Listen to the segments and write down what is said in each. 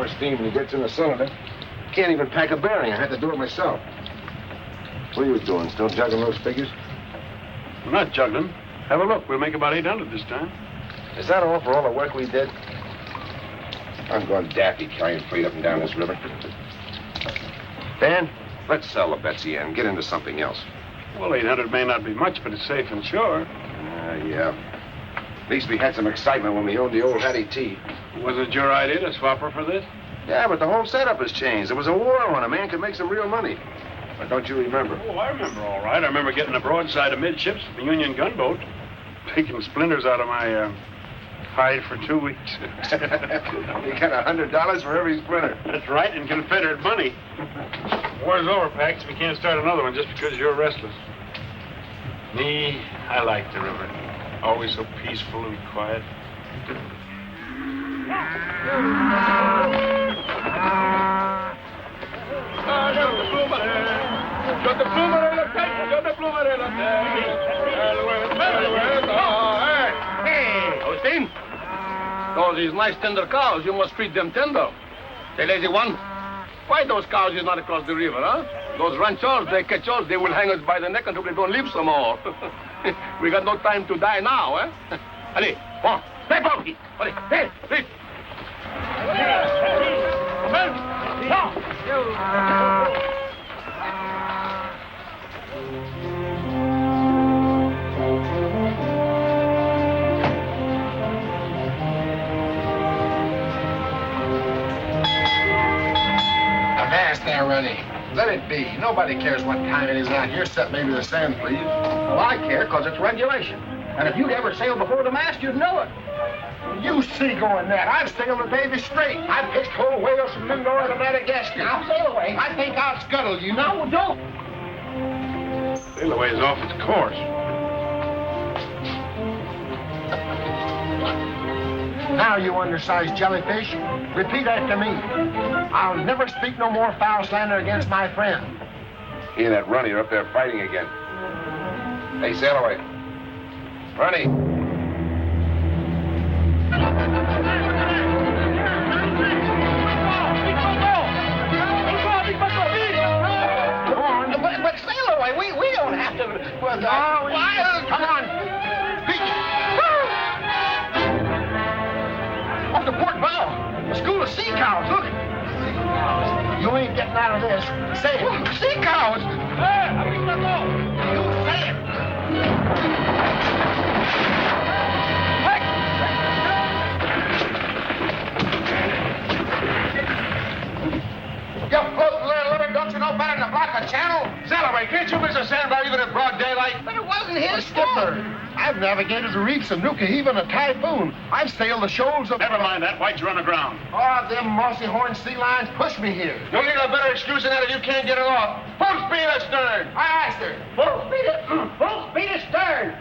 more steam than he gets in the cylinder. Can't even pack a bearing. I had to do it myself. What are you doing? Still juggling those figures? We're not juggling. Have a look. We'll make about 800 this time. Is that all for all the work we did? I'm going daffy carrying freight up and down this river. Dan, let's sell the Betsy and get into something else. Well, 800 may not be much, but it's safe and sure. Yeah. At least we had some excitement when we owned the old Hattie T. Was it your idea to swap her for this? Yeah, but the whole setup has changed. There was a war on. A man could make some real money. But don't you remember? Oh, I remember all right. I remember getting a broadside amidships from the Union gunboat, taking splinters out of my hide for 2 weeks. You got $100 for every splinter. That's right, and Confederate money. War's over, Pax. We can't start another one just because you're restless. Me, I like the river. Always so peaceful and quiet. Hey, Austin. Those is nice tender cows. You must treat them tender. Say, lazy one, why those cows is not across the river, huh? Those ranchers, they catch us, they will hang us by the neck until they don't live some more. We got no time to die now, eh? Allez, bon, hey, Bobby! Allez, hey, hey! Avast there, Rennie. Let it be. Nobody cares what time it is out here, except maybe the sand fleas. Well, I care, because it's regulation. And if you'd ever sailed before the mast, you'd know it. You see going that. I've sailed the Davy straight. I pitched whole whales from Mindoro to Madagascar. Now, sail away. I think I'll scuttle you. No, don't. Sail away is off its course. Now, you undersized jellyfish, repeat after me. I'll never speak no more foul slander against my friend. He and that Runny are up there fighting again. Hey, sail away. Runny. But sail away. We don't have to. Well, come on. Off the port bow. A school of sea cows. Look. You ain't getting out of this. Say it. Sea cows. You say it. You floating little liver, don't you know better than to block a channel? Sail away. Can't you miss a sandbar even in broad daylight? But it wasn't his Skipper, I've navigated the reefs of Nuka Heave in a typhoon. I've sailed the shoals of... Never mind that. Why'd you run aground? Oh, them mossy horn sea lions pushed me here. You'll need a better excuse than that if you can't get it off. Full speed astern. Aye, aye, sir. Full speed astern.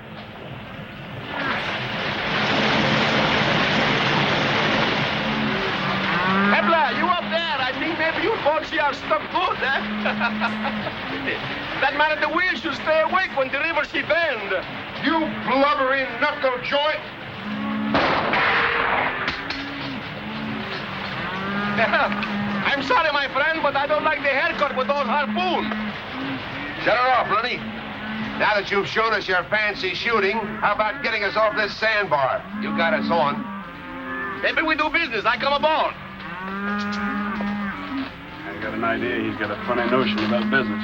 Hebla, you up there? I think maybe you folks see our stuff good, eh? That man at the wheel should stay awake when the river she bend. You blubbering knuckle joint. I'm sorry, my friend, but I don't like the haircut with those harpoons. Shut her off, Runny. Now that you've shown us your fancy shooting, how about getting us off this sandbar? You got us on. Maybe we do business. I come aboard. I got an idea he's got a funny notion about business.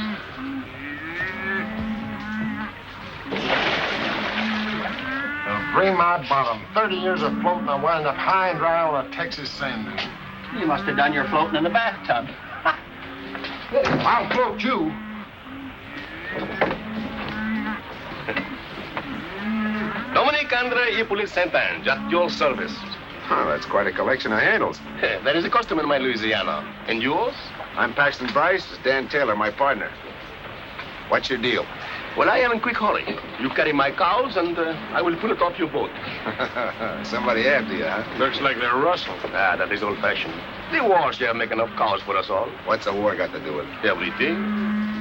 Bring my bottom. 30 years of floating, I wind up high and dry on a Texas sand dune. You must have done your floating in the bathtub. I'll float you. Dominic Andre Hippolyte Saint-Ange, at your service. Oh, that's quite a collection of handles. That is a custom in my Louisiana. And yours? I'm Paxton Bryce. This is Dan Taylor, my partner. What's your deal? Well, I am in quick hurry. You carry my cows, and I will pull it off your boat. Somebody after you, huh? Looks like they're rustling. Ah, that is old-fashioned. The wars here make enough cows for us all. What's a war got to do with it? Everything.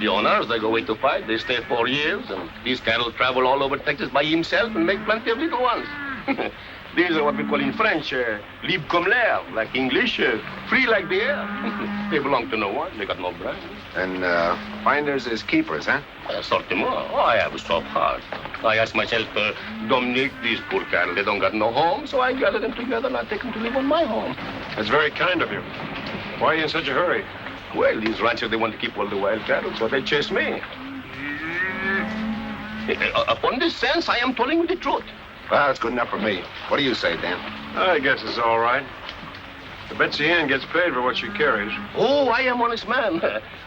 The owners, they go away to fight. They stay 4 years, and these cattle travel all over Texas by himself and make plenty of little ones. These are what we call in French, libre comme l'air, like English, free like the air. They belong to no one. They got no brand. And finders is keepers, huh? Certainement. Oh, I have a soft heart. I ask myself, Dominic, these poor cattle, they don't got no home, so I gather them together and I take them to live on my home. That's very kind of you. Why are you in such a hurry? Well, these ranchers, they want to keep all the wild cattle, so they chase me. Upon this sense, I am telling you the truth. Well, that's good enough for me. What do you say, Dan? I guess it's all right. The Betsy Ann gets paid for what she carries. Oh, I am honest man.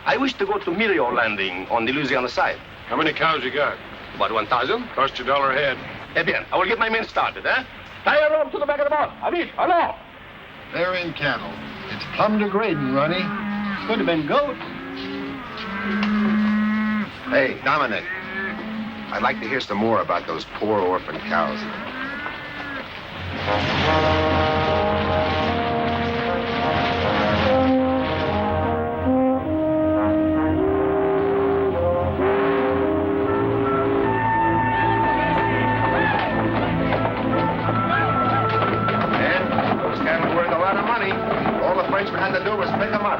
I wish to go to Mirio Landing on the Louisiana side. How many cows you got? About 1,000. Cost you $1 a head. Eh bien, I will get my men started, eh? Tie a rope to the back of the boat. Avit, hello. They're in cattle. It's plumb degrading, Ronnie. Could have been goat. Hey, Dominic. I'd like to hear some more about those poor orphan cows. And those cattle are worth a lot of money. All the Frenchman had to do was pick them up.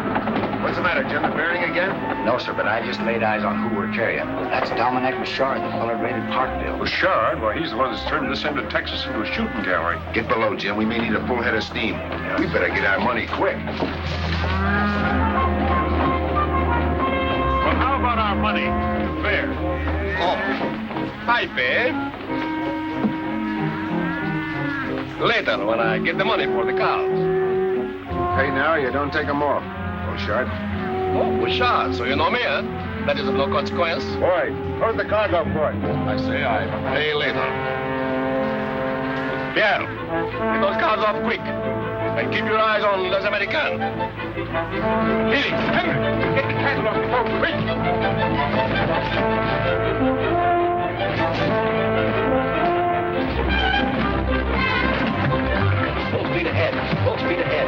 What's the matter, Jim? The bearing again? No, sir, but I just laid eyes on who we're carrying. That's Dominic Bouchard, the fellow raided Parkville. Bouchard? Well, he's the one that's turned this end of Texas into a shooting gallery. Get below, Jim. We may need a full head of steam. We better get our money quick. Well, how about our money? Fair. Oh, I pay. Later, when I get the money for the cows. Pay now, you don't take them off. Bouchard. Oh, Bouchard, so you know me, huh? That is of no consequence. Boy, hold the cargo for it. I say I pay later. Pierre, get those cows off quick. And keep your eyes on Les Americains. Lily, Henry, get the cattle off the boat quick. Full speed ahead. Full speed ahead.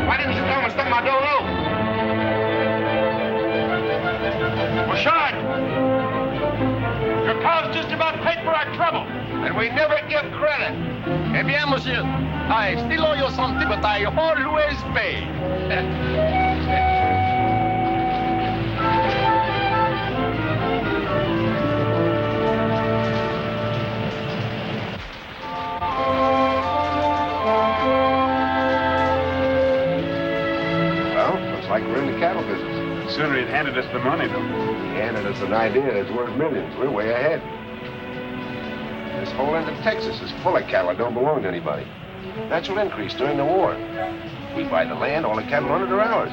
Why didn't you tell me something I don't know? Bouchard! Your cows just about paid for our trouble. And we never give credit. Eh bien, monsieur, I still owe you something, but I always pay. Like we're in the cattle business. Sooner he'd handed us the money, though. He handed us an idea that's worth millions. We're way ahead. This whole end of Texas is full of cattle that don't belong to anybody. Natural increase during the war. We buy the land, all the cattle on it are ours.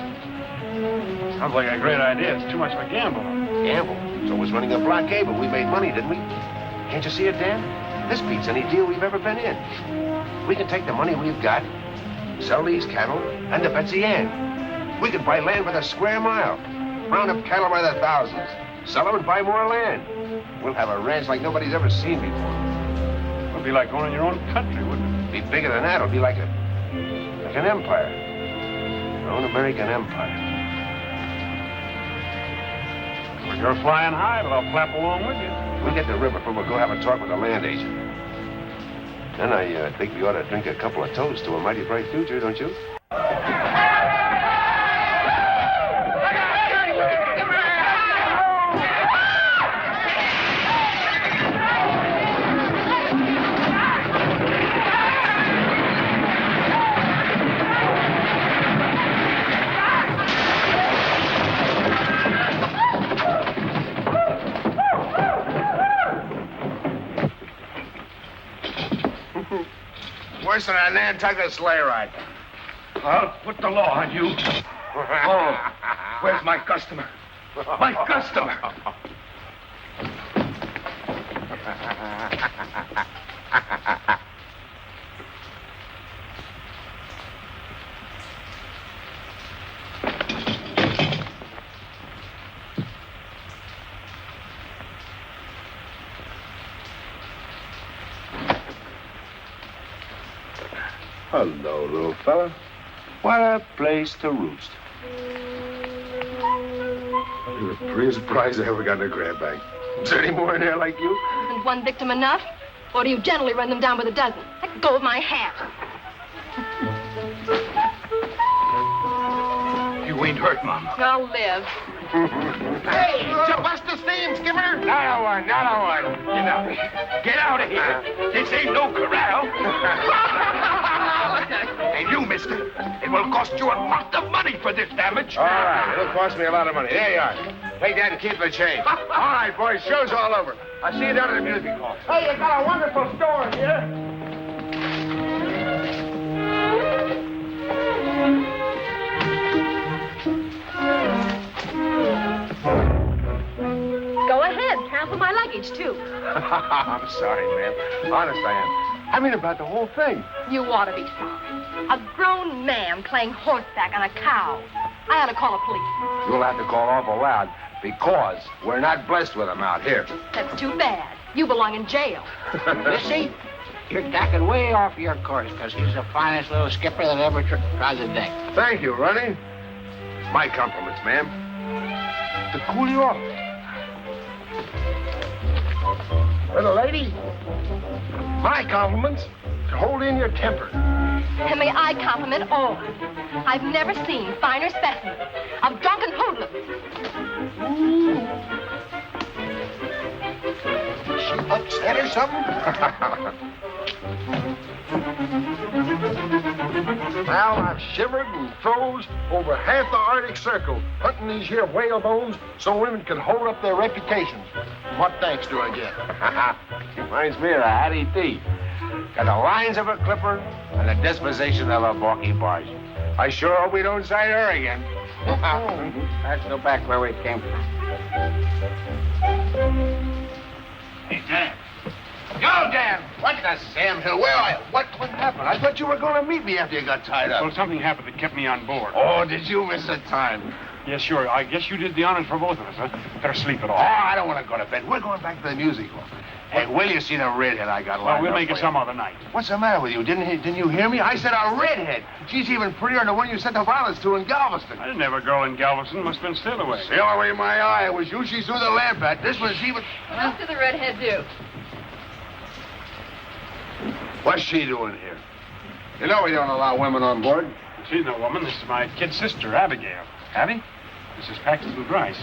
Sounds like a great idea. It's too much of a gamble. Gamble? So was running a blockade, but we made money, didn't we? Can't you see it, Dan? This beats any deal we've ever been in. We can take the money we've got, sell these cattle, and the Betsy Ann. We could buy land with a square mile, round up cattle by the thousands, sell them and buy more land. We'll have a ranch like nobody's ever seen before. It would be like owning your own country, wouldn't it? Be bigger than that. It'll be like an empire. Our own American empire. Well, you're flying high, but I'll flap along with you. We'll get the river, we'll go have a talk with the land agent. Then I think we ought to drink a couple of toasts to a mighty bright future, don't you? Worse than a Nantucket sleigh ride. I'll put the law on you. Oh, where's my customer? My customer! Hello, little fella. What a place to roost. You're the prettiest prize I ever got in a grab bag. Is there any more in there like you? Isn't one victim enough? Or do you generally run them down with a dozen? Let go of my hat. You ain't hurt, Mom. I'll live. Hey, did you bust the steam, Skipper? Not a one. Get out of here. This ain't no corral. And you, mister, it will cost you a lot of money for this damage. All right, it'll cost me a lot of money. There you are. Take that and keep the change. All right, boys, show's all over. I'll see you down at the music hall. Hey, you got a wonderful store here. Go ahead. Trample my luggage, too. I'm sorry, ma'am. Honest, I am. I mean about the whole thing. You ought to be sorry. A grown man playing horseback on a cow. I ought to call the police. You'll have to call awful loud because we're not blessed with them out here. That's too bad. You belong in jail. Missy, you're tacking way off your course, because he's the finest little skipper that ever trod the deck. Thank you, Ronnie. My compliments, ma'am. To cool you off. Little lady, my compliments to hold in your temper. And may I compliment all. I've never seen finer specimens of drunken hoodlums. She upset or something? Well, I've shivered and froze over half the Arctic Circle hunting these here whale bones so women can hold up their reputations. What thanks do I get? Reminds me of a Hattie T. Got the lines of a clipper and the disposition of a balky barge. I sure hope we don't sight her again. Let's go back where we came from. Hey, Dan. Yo, Dan! What the Sam Hill? Where are you? What happened? I thought you were going to meet me after you got tied up. Well, something happened that kept me on board. Oh, did you miss the time? Yes, sure. I guess you did the honors for both of us, huh? Better sleep it Oh, off. I don't want to go to bed. We're going back to the music hall. Hey, will you see the redhead I got lined Well, we'll up make it for some you? other night. What's the matter with you? Didn't you hear me? I said a redhead. She's even prettier than the one you sent the violets to in Galveston. I didn't have a girl in Galveston. Must have been still away. Sail away my eye. It was you she threw the lamp at. This one's even... What did the redhead do? What's she doing here? You know we don't allow women on board. She's no woman. This is my kid sister, Abigail. Abby? This is Paxton Grice.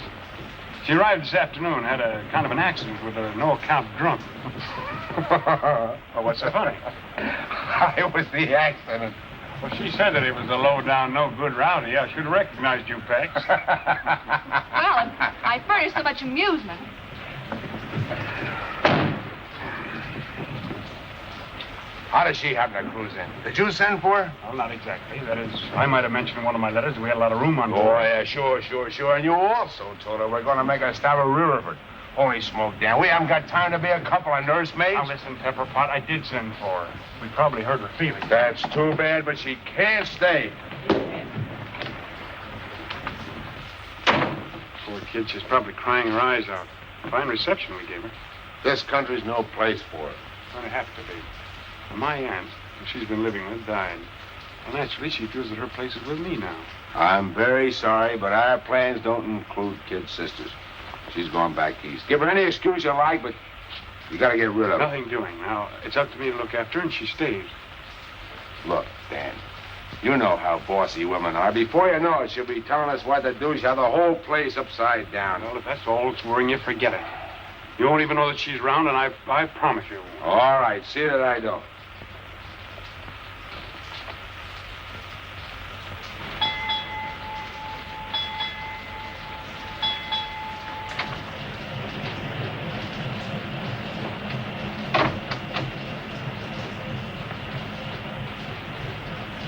She arrived this afternoon, had a kind of an accident with a no-account drunk. Well, what's so funny? I was the accident. Well, she said that it was a low-down, no-good rowdy. I should have recognized you, Pax. Well, I furnish so much amusement. How does she happen to cruise in? Did you send for her? Well, not exactly. That is, I might have mentioned in one of my letters that we had a lot of room on Oh, board. yeah, sure. And you also told her we're going to make a stop at Riverford. Holy smoke, Dan. We haven't got time to be a couple of nursemaids. Now, listen, Pepperpot, I did send for her. We probably hurt her feelings. That's too bad, but she can't stay. Poor kid, she's probably crying her eyes out. Fine reception we gave her. This country's no place for her. Gonna have to be. My aunt, who she's been living with, died. Well, naturally, she feels that her place is with me now. I'm very sorry, but our plans don't include kid sisters. She's gone back east. Give her any excuse you like, but you got to get rid of her. Nothing doing. Now, it's up to me to look after her, and she stays. Look, Dan, you know how bossy women are. Before you know it, she'll be telling us what to do. She'll have the whole place upside down. Well, if that's all that's worrying you, forget it. You won't even know that she's round, and I promise you. All right, see that I don't.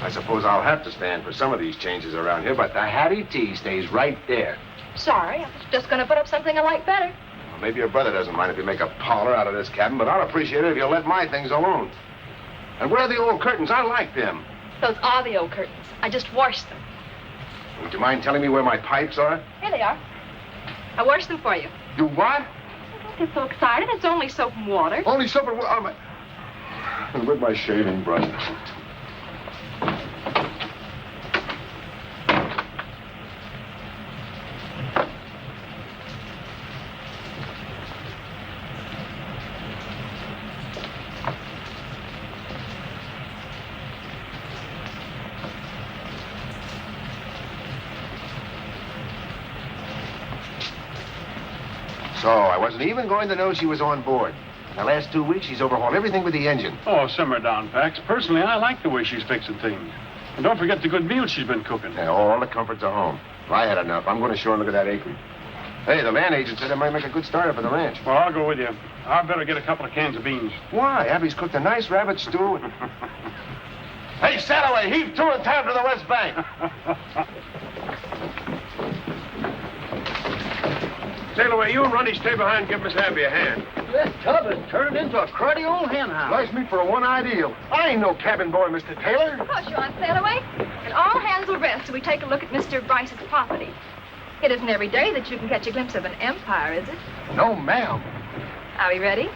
I suppose I'll have to stand for some of these changes around here, but the Hattie T stays right there. Sorry, I was just going to put up something I like better. Well, maybe your brother doesn't mind if you make a parlor out of this cabin, but I'll appreciate it if you'll let my things alone. And where are the old curtains? I like them. Those are the old curtains. I just washed them. Would you mind telling me where my pipes are? Here they are. I washed them for you. You what? Don't get so excited. It's only soap and water. Only soap and water. With my shaving brush. So I wasn't even going to know she was on board. The last 2 weeks, she's overhauled everything with the engine. Oh, simmer down, Pax. Personally, I like the way she's fixing things. And don't forget the good meals she's been cooking. Yeah, all the comforts are home. Well, I had enough. I'm going ashore and look at that acreage. Hey, the land agent said it might make a good starter for the ranch. Well, I'll go with you. I'd better get a couple of cans of beans. Why? Abby's cooked a nice rabbit stew. Hey, Sattaway, heave to and time to the west bank. Sail away, you and Ronnie stay behind and give Miss Abby a hand. This tub has turned into a cruddy old hen house. Likes me for a one-eye deal. I ain't no cabin boy, Mr. Taylor. Of course you aren't, Sailaway. And all hands will rest till we take a look at Mr. Bryce's property. It isn't every day that you can catch a glimpse of an empire, is it? No, ma'am. Are we ready?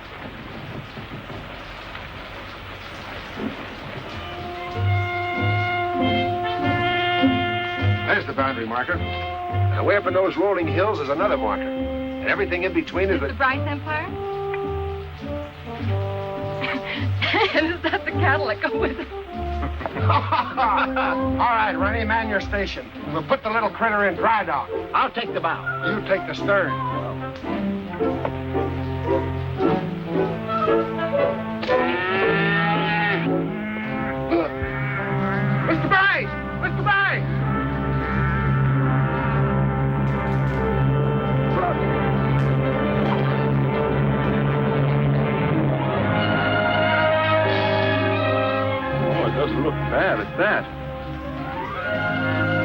There's the boundary marker. And away up in those rolling hills is another marker. And everything in between is... The Bryce Empire? And is that the cattle that go with it? All right, Ronnie, man your station. We'll put the little critter in dry dock. I'll take the bow. You take the stern. Mr. Bryce! Mr. Bryce! Oh, it doesn't look bad at that.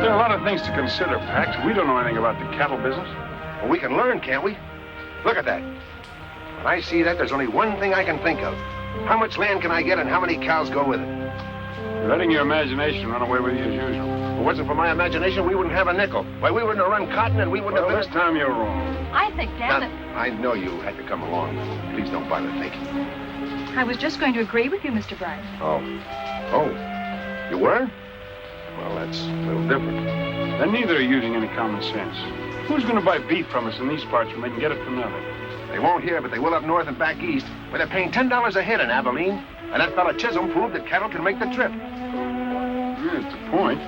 There are a lot of things to consider, Pax. We don't know anything about the cattle business. Well, we can learn, can't we? Look at that. When I see that, there's only one thing I can think of. How much land can I get and how many cows go with it? You're letting your imagination run away with you as usual. If it wasn't for my imagination, we wouldn't have a nickel. Why, we wouldn't have run cotton and we wouldn't Well, have... this time you're wrong. I think, Dan, Now, I know you had to come along. Please don't bother thinking. I was just going to agree with you, Mr. Bryce. Oh. Oh. You were? Well, that's a little different. Then neither are using any common sense. Who's going to buy beef from us in these parts when they can get it for nothing? They won't here, but they will up north and back east. But they're paying $10 a head in Abilene. And that fella Chisholm proved that cattle can make the trip. Yeah, that's the point.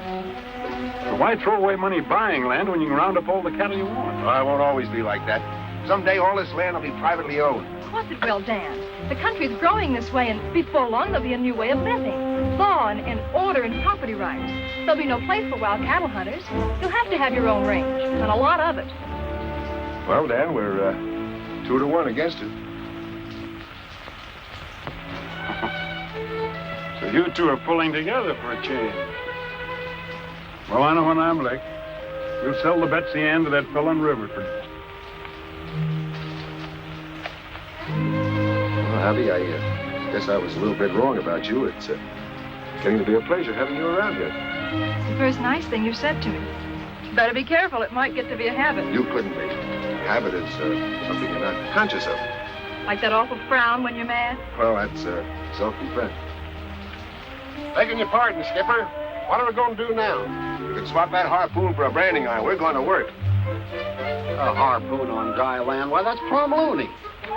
But why throw away money buying land when you can round up all the cattle you want? Well, I won't always be like that. Someday all this land will be privately owned. Of course it will, Dan. The country's growing this way, and before long there'll be a new way of living. Law and order and property rights. There'll be no place for wild cattle hunters. You'll have to have your own range, and a lot of it. Well, Dan, we're 2-1 against it. So you two are pulling together for a change. Well, I know when I'm licked. We'll sell the Betsy Ann to that fellow in Riverford. Well, Abby, I guess I was a little bit wrong about you. It's getting to be a pleasure having you around here. It's the first nice thing you've said to me. Better be careful. It might get to be a habit. You couldn't be. Habit is something you're not conscious of. Like that awful frown when you're mad. Well, that's self-defense. Begging your pardon, Skipper. What are we going to do now? We can swap that harpoon for a branding iron. We're going to work. A harpoon on dry land? Why, that's plumb loony.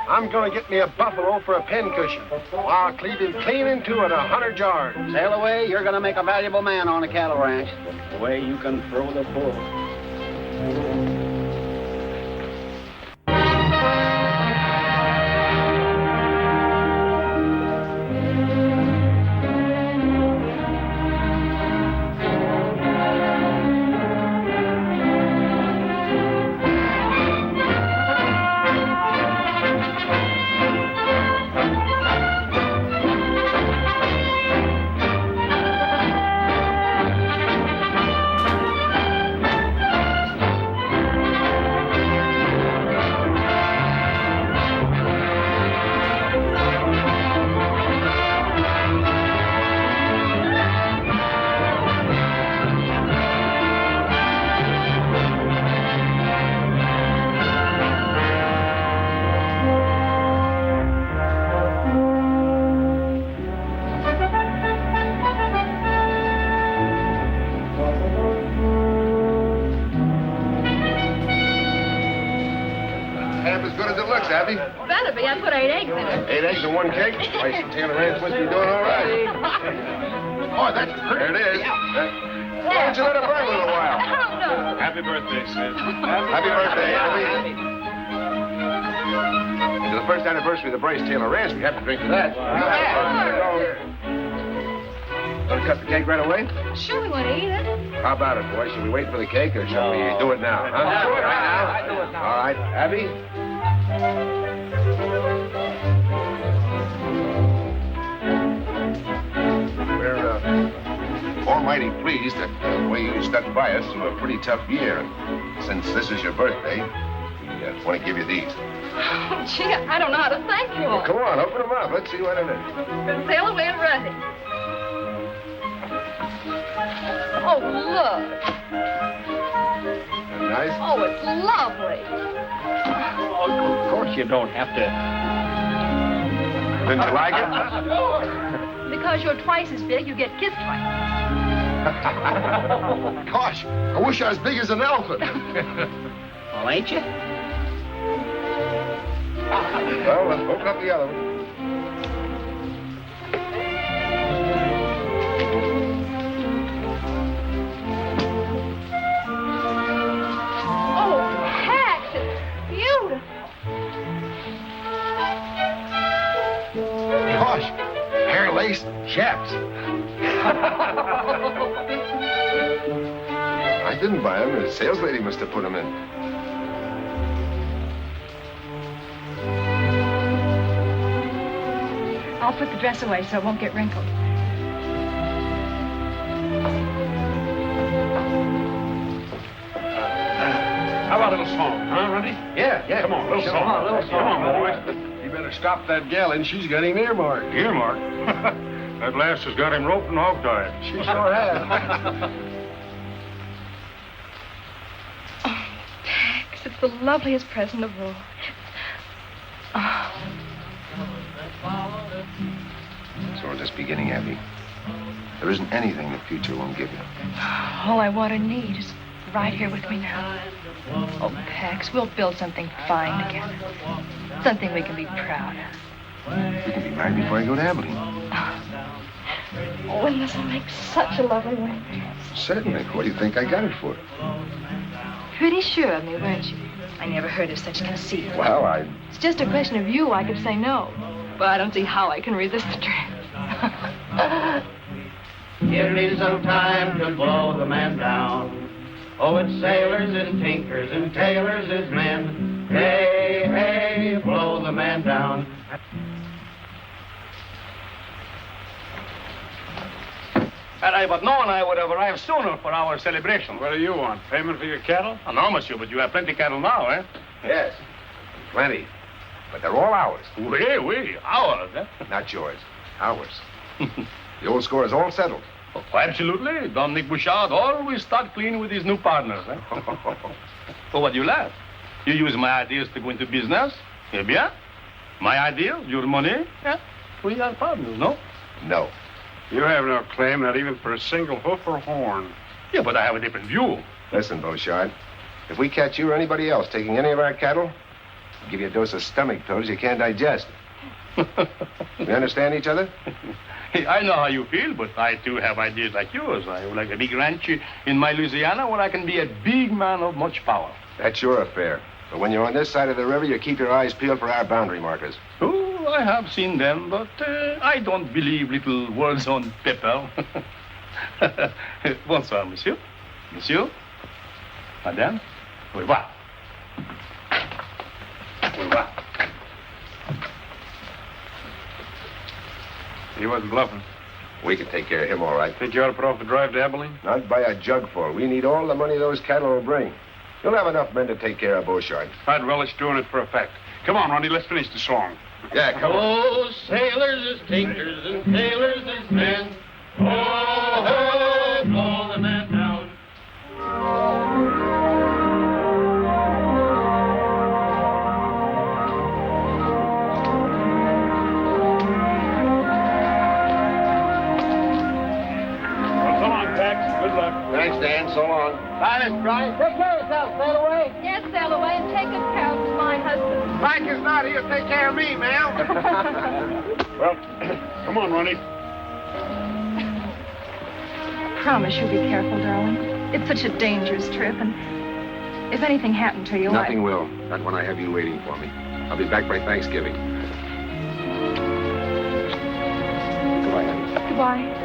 I'm going to get me a buffalo for a pincushion. I'll cleave him clean into it 100 yards. Sail away, you're going to make a valuable man on a cattle ranch. The way you can throw the bull. Abby? Better be. I put 8 eggs in it. 8 eggs in 1 cake? Rice and Taylor Ranch must be doing all right. Oh, that's pretty. There it is. Why don't you let it burn a little while? Oh, no. Happy birthday, Sid. Happy birthday, Abby. To the first anniversary of the Bryce Taylor Ranch, we have to drink to that. Want to cut the cake right away? Sure, we want to eat it. How about it, boys? Should we wait for the cake or shall we do it now? Huh? Yeah, do it right now. I do it now. All right. Abby? We're almighty pleased that the way you stuck by us through a pretty tough year. And since this is your birthday, we want to give you these. Oh, gee, I don't know how to thank you all. Well, come on, open them up. Let's see what it is. Sail away and run it. Oh, look. Nice? Oh, it's lovely. Oh, of course you don't have to. Didn't you like it? Because you're twice as big, you get kissed twice. Gosh, I wish I was big as an elephant. Well, ain't you? Well, let's open up the other one. Oh, Pax, it's beautiful. Gosh, hair lace, chaps. I didn't buy them. The sales lady must have put them in. I'll put the dress away so it won't get wrinkled. How about a little song, huh, Runty? Yeah. Come on, a little song. on, a little Come on, boys. You better stop that gal in. She's got him earmarked. Earmark. That lass has got him roped and hog-tied. She sure has. Oh, Pax, it's the loveliest present of all. Oh. So we're just beginning, Abby. There isn't anything the future won't give you. All I want or need is right here with me now. Oh, Pax, we'll build something fine together. Something we can be proud of. We can be married before I go to Abilene. Oh, and this will make such a lovely wedding. Certainly. What do you think I got it for? Pretty sure of me, weren't you? I never heard of such conceit. Well, It's just a question of you. I could say no. But I don't see how I can resist the trick. It is no time to blow the man down. Oh, it's sailors and tinkers and tailors is men. Hey, hey, blow the man down. Had I but known, I would have arrived sooner for our celebration. What do you want? Payment for your cattle? Oh, no, monsieur, but you have plenty cattle now, eh? yes. Plenty. But they're all ours. Oui, ours, eh? Not yours. Ours. The old score is all settled. Oh, absolutely. Don Nick Bouchard always start clean with his new partners, eh? So what do you laugh? You use my ideas to go into business? Eh bien? My ideas, your money? Yeah. We are partners, no? No. You have no claim, not even for a single hoof or horn. Yeah, but I have a different view. Listen, Beauchard. If we catch you or anybody else taking any of our cattle, we'll give you a dose of stomach pills you can't digest. We understand each other? Hey, I know how you feel, but I too have ideas like yours. I would like a big ranch in my Louisiana where I can be a big man of much power. That's your affair. But when you're on this side of the river, you keep your eyes peeled for our boundary markers. Oh, I have seen them, but I don't believe little words on paper. Bonsoir, monsieur. Monsieur. Madame. Au revoir. Au revoir. He wasn't bluffing. We can take care of him all right. Think you ought to put off the drive to Abilene? Not by a jugful. We need all the money those cattle will bring. You'll have enough men to take care of Beauchard. I'd relish doing it for a fact. Come on, Ronnie, let's finish the song. Yeah, come on. Oh, sailors is tinkers and tailors is men. Oh, oh, blow the man down. Well, so long, Pax. Good luck. Thanks, Dan. So long. Bye, Miss Bryce. Take care of yourself. Sail away. Yes, sail away and take good care of my husband. Mike is not here to take care of me, ma'am. Well, come on, Ronnie. Promise you'll be careful, darling. It's such a dangerous trip, and if anything happened to you, Nothing will. Not when I have you waiting for me. I'll be back by Thanksgiving. Goodbye, honey. Goodbye.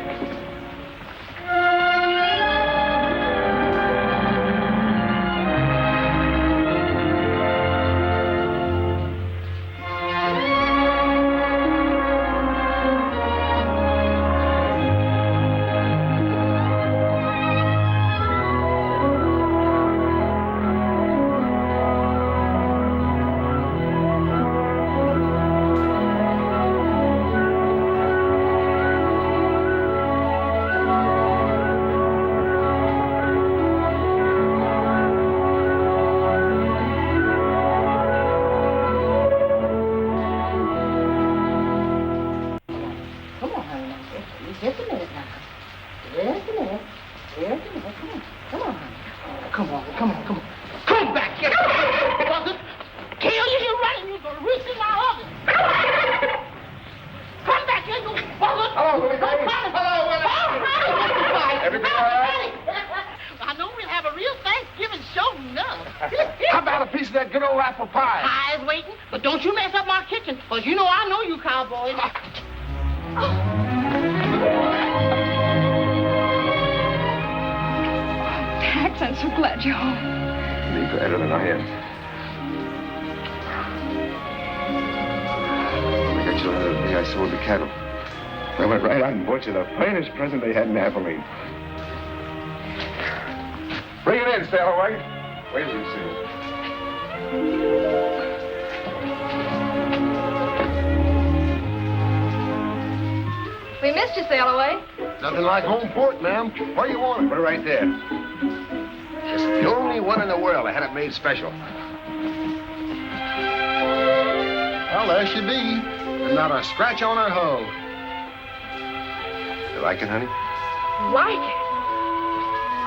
The finest present they had in Abilene. Bring it in, Stalloway. Wait till you see it. We missed you, Stalloway. Nothing like home port, ma'am. Where you want it? Put it right there. It's the only one in the world I had it made special. Well, there she be. And not a scratch on her hull. You like it, honey? Like it?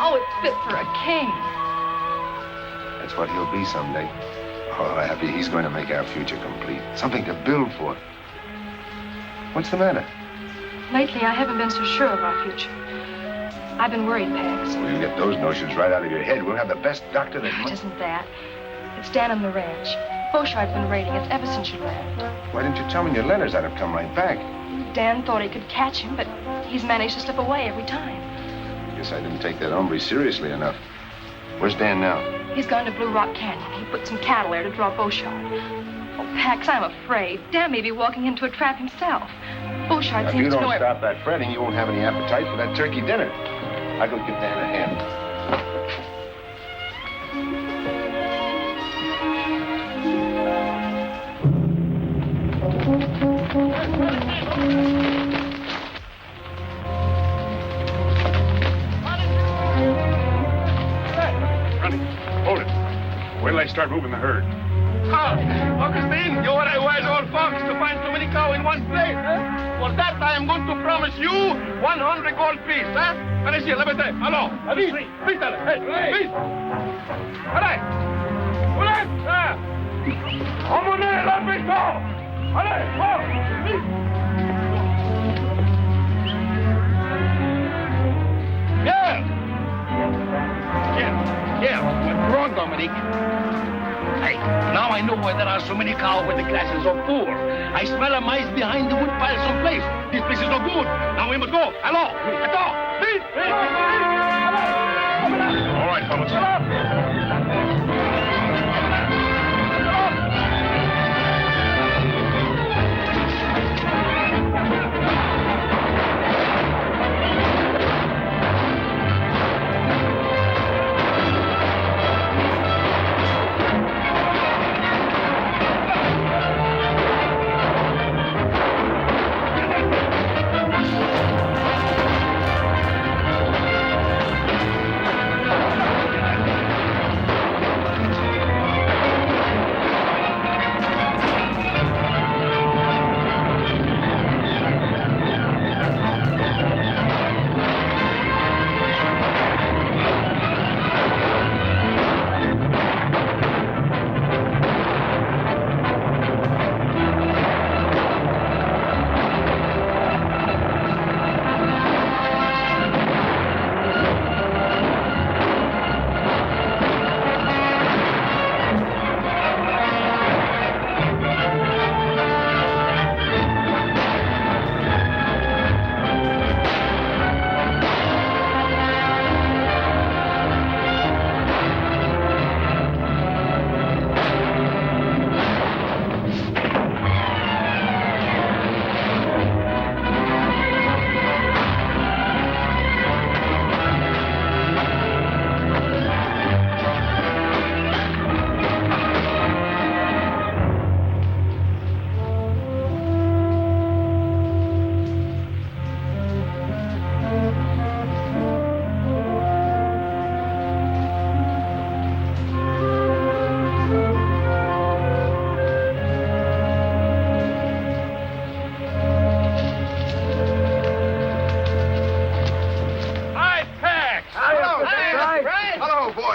Oh, it's fit for a king. That's what he'll be someday. Oh, Abby, he's going to make our future complete. Something to build for. What's the matter? Lately, I haven't been so sure of our future. I've been worried, Pax. Well, you get those notions right out of your head. We'll have the best doctor that... It isn't that. It's Dan on the ranch. Beauchart's been raiding us ever since you left. Why didn't you tell me your letters? I'd have come right back. Dan thought he could catch him, but he's managed to slip away every time. Guess I didn't take that hombre seriously enough. Where's Dan now? He's gone to Blue Rock Canyon. He put some cattle there to draw Beauchart. Oh, Pax, I'm afraid. Dan may be walking into a trap himself. Beauchart If seems you to don't know stop that fretting, you won't have any appetite for that turkey dinner. I'll go give Dan a hand. Wait till I start moving the herd. Augustine, you are a wise old fox to find so many cows in one place, huh? For that, I am going to promise you 100 gold piece, huh? Allez, let me say, hello. Please, please, hey, please. Allez. Allez, ah. Emmenez la maison. Allez, oh, please. Yeah. What's wrong, Dominique? Hey, now I know why there are so many cows with the glasses of four. I smell a mice behind the wood pile someplace. This place is no good. Now we must go. Hello. Please. All right, fellas.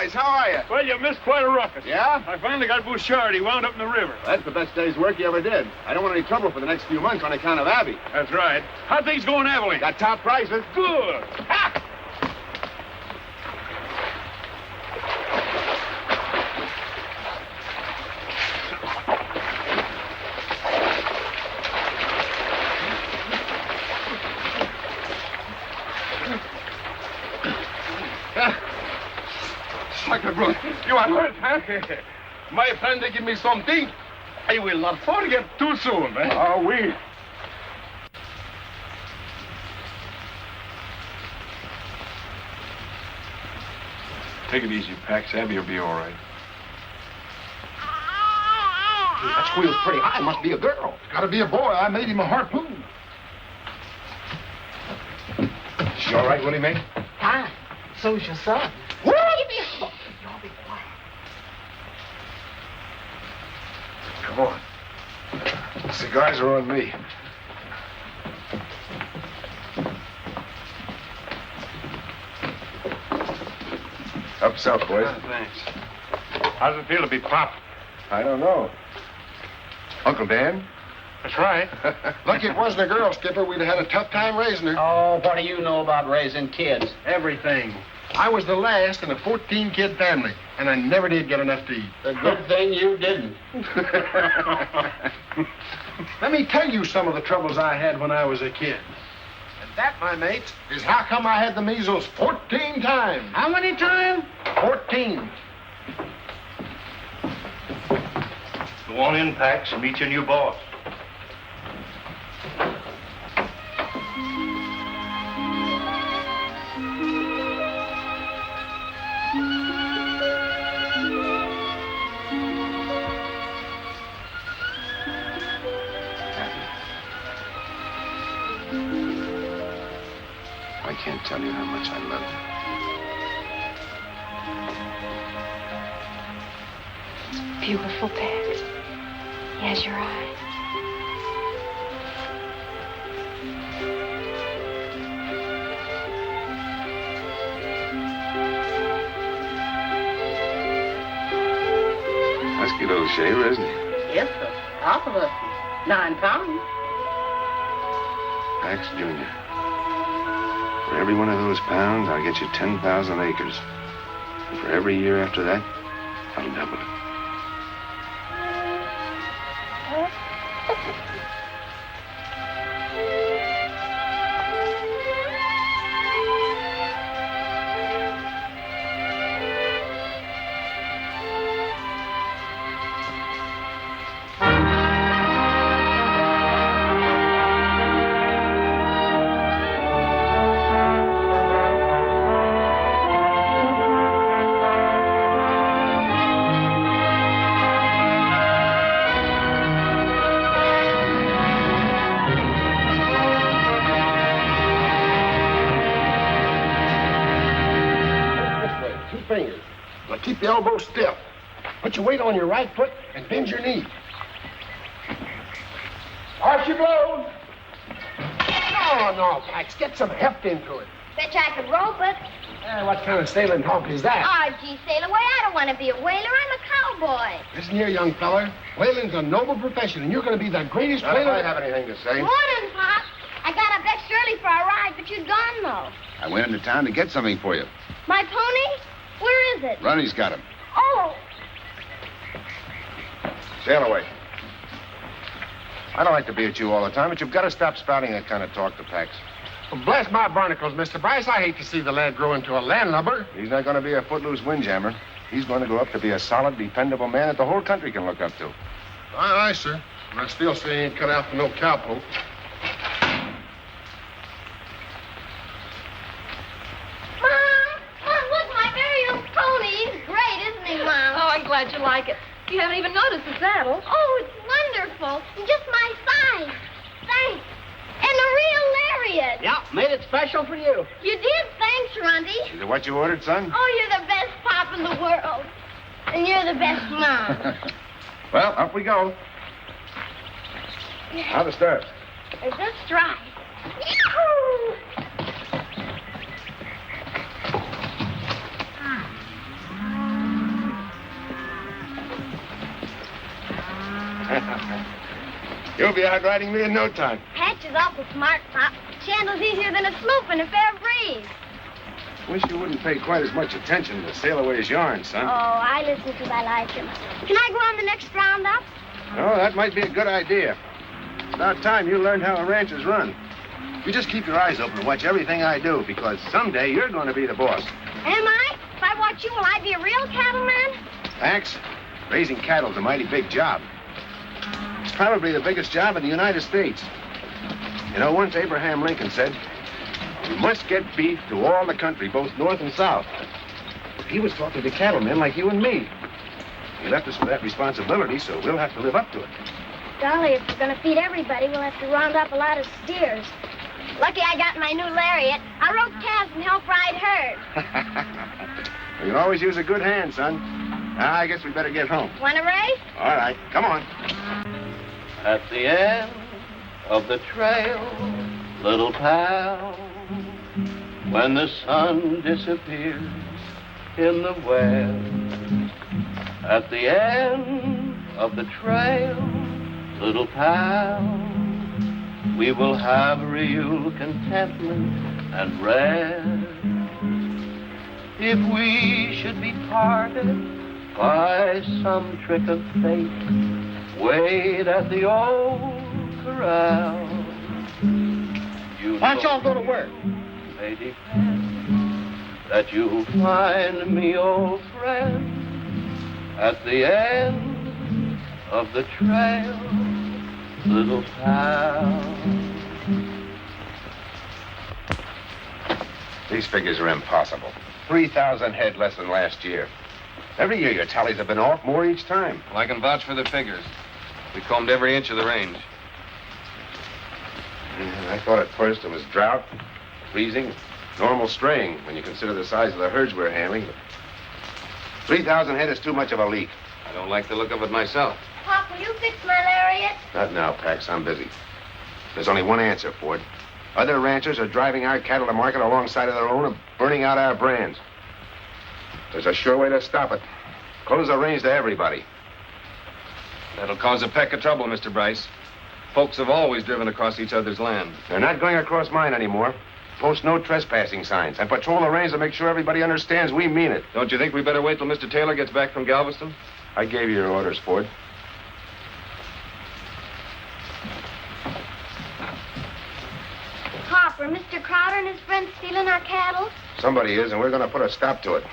boys. How are you? Well, you missed quite a ruckus. Yeah? I finally got Bouchard. He wound up in the river. That's the best day's work you ever did. I don't want any trouble for the next few months on account of Abby. That's right. How things going, Abilene? Got top prices. Good. Ha! You are hurt, huh? My friend, they give me something. I will not forget too soon. Eh? Oh, we. Take it easy, Pax. Abby will be all right. That squeal's pretty high. Must be a girl. It's got to be a boy. I made him a harpoon. She all right, Willie Mae? Hi. So's your son. What? Come on. Cigars are on me. Up south, boys. Thanks. How does it feel to be Pop? I don't know. Uncle Dan? That's right. Lucky it wasn't a girl, Skipper. We'd have had a tough time raising her. Oh, what do you know about raising kids? Everything. I was the last in a 14-kid family, and I never did get enough to eat. The good thing you didn't. Let me tell you some of the troubles I had when I was a kid. And that, my mates, is how come I had the measles 14 times. How many times? 14. Go on in, Pax, and meet your new boss. I can't tell you how much I love you. Beautiful, Pax. He has your eyes. Husky little shaver, isn't he? Yes, sir. Half of us. 9 pounds. Pax Jr. For every one of those pounds, I'll get you 10,000 acres. And for every year after that, I'll double it. Fingers. Now keep the elbow stiff. Put your weight on your right foot and bend your knee. Arch your blows. No, Pax. Get some heft into it. Bet I could rope it. What kind of sailing talk is that? Oh, gee, sailor, why, I don't want to be a whaler. I'm a cowboy. Listen here, young feller. Whaling's a noble profession, and you're going to be the greatest Not if whaler. I have anything to say. Morning, Pop. I got up extra early for a ride, but you'd gone, though. I went into town to get something for you. My pony? Where is it? Ronnie's got him. Oh, Sail away. I don't like to be at you all the time, but you've got to stop spouting that kind of talk to Pax. Well, bless my barnacles, Mr. Bryce. I hate to see the lad grow into a landlubber. He's not going to be a footloose windjammer. He's going to grow up to be a solid, dependable man that the whole country can look up to. Aye, sir. And I still say he ain't cut out for no cowpoke. Mom, look, my very own pony. He's great, isn't he, Mom? Oh, I'm glad you like it. You haven't even noticed the saddle. Oh, it's wonderful. And just my size. Thanks. And a real lariat. Yeah, made it special for you. You did. Thanks, Runty. Is it what you ordered, son? Oh, you're the best pop in the world. And you're the best mom. Well, up we go. How to start? Just right. Yahoo! You'll be out riding me in no time. Patch is awful smart, Pop. She handles easier than a sloop in a fair breeze. Wish you wouldn't pay quite as much attention to sail away's yarn, son. Oh, I listen because I like him. Can I go on the next roundup? Oh, that might be a good idea. It's about time you learned how a ranch is run. You just keep your eyes open and watch everything I do, because someday you're going to be the boss. Am I? If I watch you, will I be a real cattleman? Max, raising cattle's a mighty big job. It's probably the biggest job in the United States. You know, once Abraham Lincoln said, "You must get beef to all the country, both north and south." He was talking to cattlemen like you and me. He left us with that responsibility, so we'll have to live up to it. Golly, if we're going to feed everybody, we'll have to round up a lot of steers. Lucky I got my new lariat. I rope calves and help ride herd. You can always use a good hand, son. Now, I guess we better get home. Want a race? All right, come on. At the end of the trail, little pal, when the sun disappears in the west. At the end of the trail, little pal, we will have real contentment and rest. If we should be parted by some trick of fate, wait at the old corral. Why don't y'all go to work? May depend that you'll find me, old friend, at the end of the trail, little pal. These figures are impossible. 3,000 head less than last year. Every year your tallies have been off more each time. Well, I can vouch for the figures. We combed every inch of the range. I thought at first it was drought, freezing, normal straying when you consider the size of the herds we're handling. But 3,000 head is too much of a leak. I don't like the look of it myself. Pop, will you fix my lariat? Not now, Pax. I'm busy. There's only one answer, Ford. Other ranchers are driving our cattle to market alongside of their own and burning out our brands. There's a sure way to stop it. Close the range to everybody. That'll cause a peck of trouble, Mr. Bryce. Folks have always driven across each other's land. They're not going across mine anymore. Post no trespassing signs and patrol the range to make sure everybody understands we mean it. Don't you think we better wait till Mr. Taylor gets back from Galveston? I gave you your orders, Ford. Pop, are Mr. Crowder and his friends stealing our cattle? Somebody is, and we're going to put a stop to it.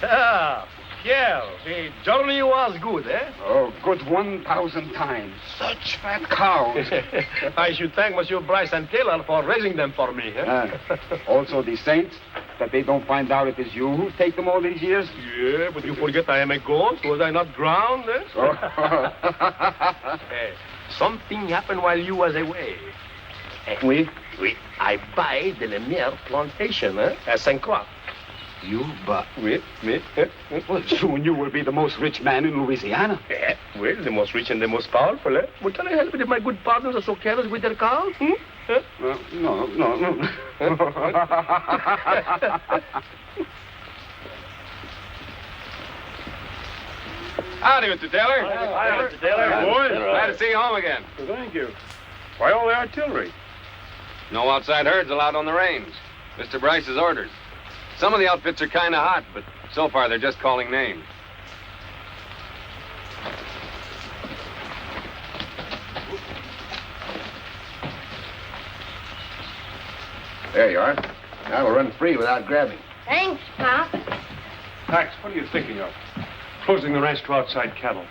Ah, Pierre, the journey was good, eh? Oh, good 1,000 times. Such fat cows. I should thank Monsieur Bryce and Taylor for raising them for me, eh? Also the saints, that they don't find out it is you who take them all these years. Yeah, but you forget I am a ghost. Was I not drowned, eh? Oh. Hey, something happened while you was away. Oui? Oui. I buy the Lemire plantation, eh? At St. Croix. You, but with me? Well, soon you will be the most rich man in Louisiana. Yeah, well, the most rich and the most powerful, eh? Well, can I help it if my good partners are so careless with their cows? Huh? No. Howdy, Mr. Taylor. Hi, Mr. Taylor. Boy, glad to see you home again. Well, thank you. Why all the artillery? No outside herds allowed on the range. Mr. Bryce's orders. Some of the outfits are kind of hot, but so far they're just calling names. There you are. Now we'll run free without grabbing. Thanks, Pop. Pax, what are you thinking of? Closing the ranch to outside cattle.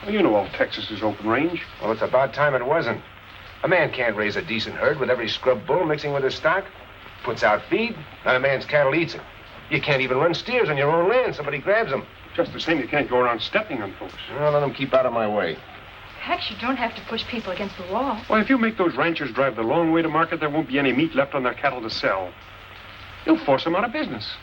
Well, you know all Texas is open range. Well, it's about time it wasn't. A man can't raise a decent herd with every scrub bull mixing with his stock. Puts out feed, not a man's cattle eats it. You can't even run steers on your own land. Somebody grabs them. Just the same, you can't go around stepping on folks. Well, let them keep out of my way. Pax, you don't have to push people against the wall. Well, if you make those ranchers drive the long way to market, there won't be any meat left on their cattle to sell. You'll force them out of business.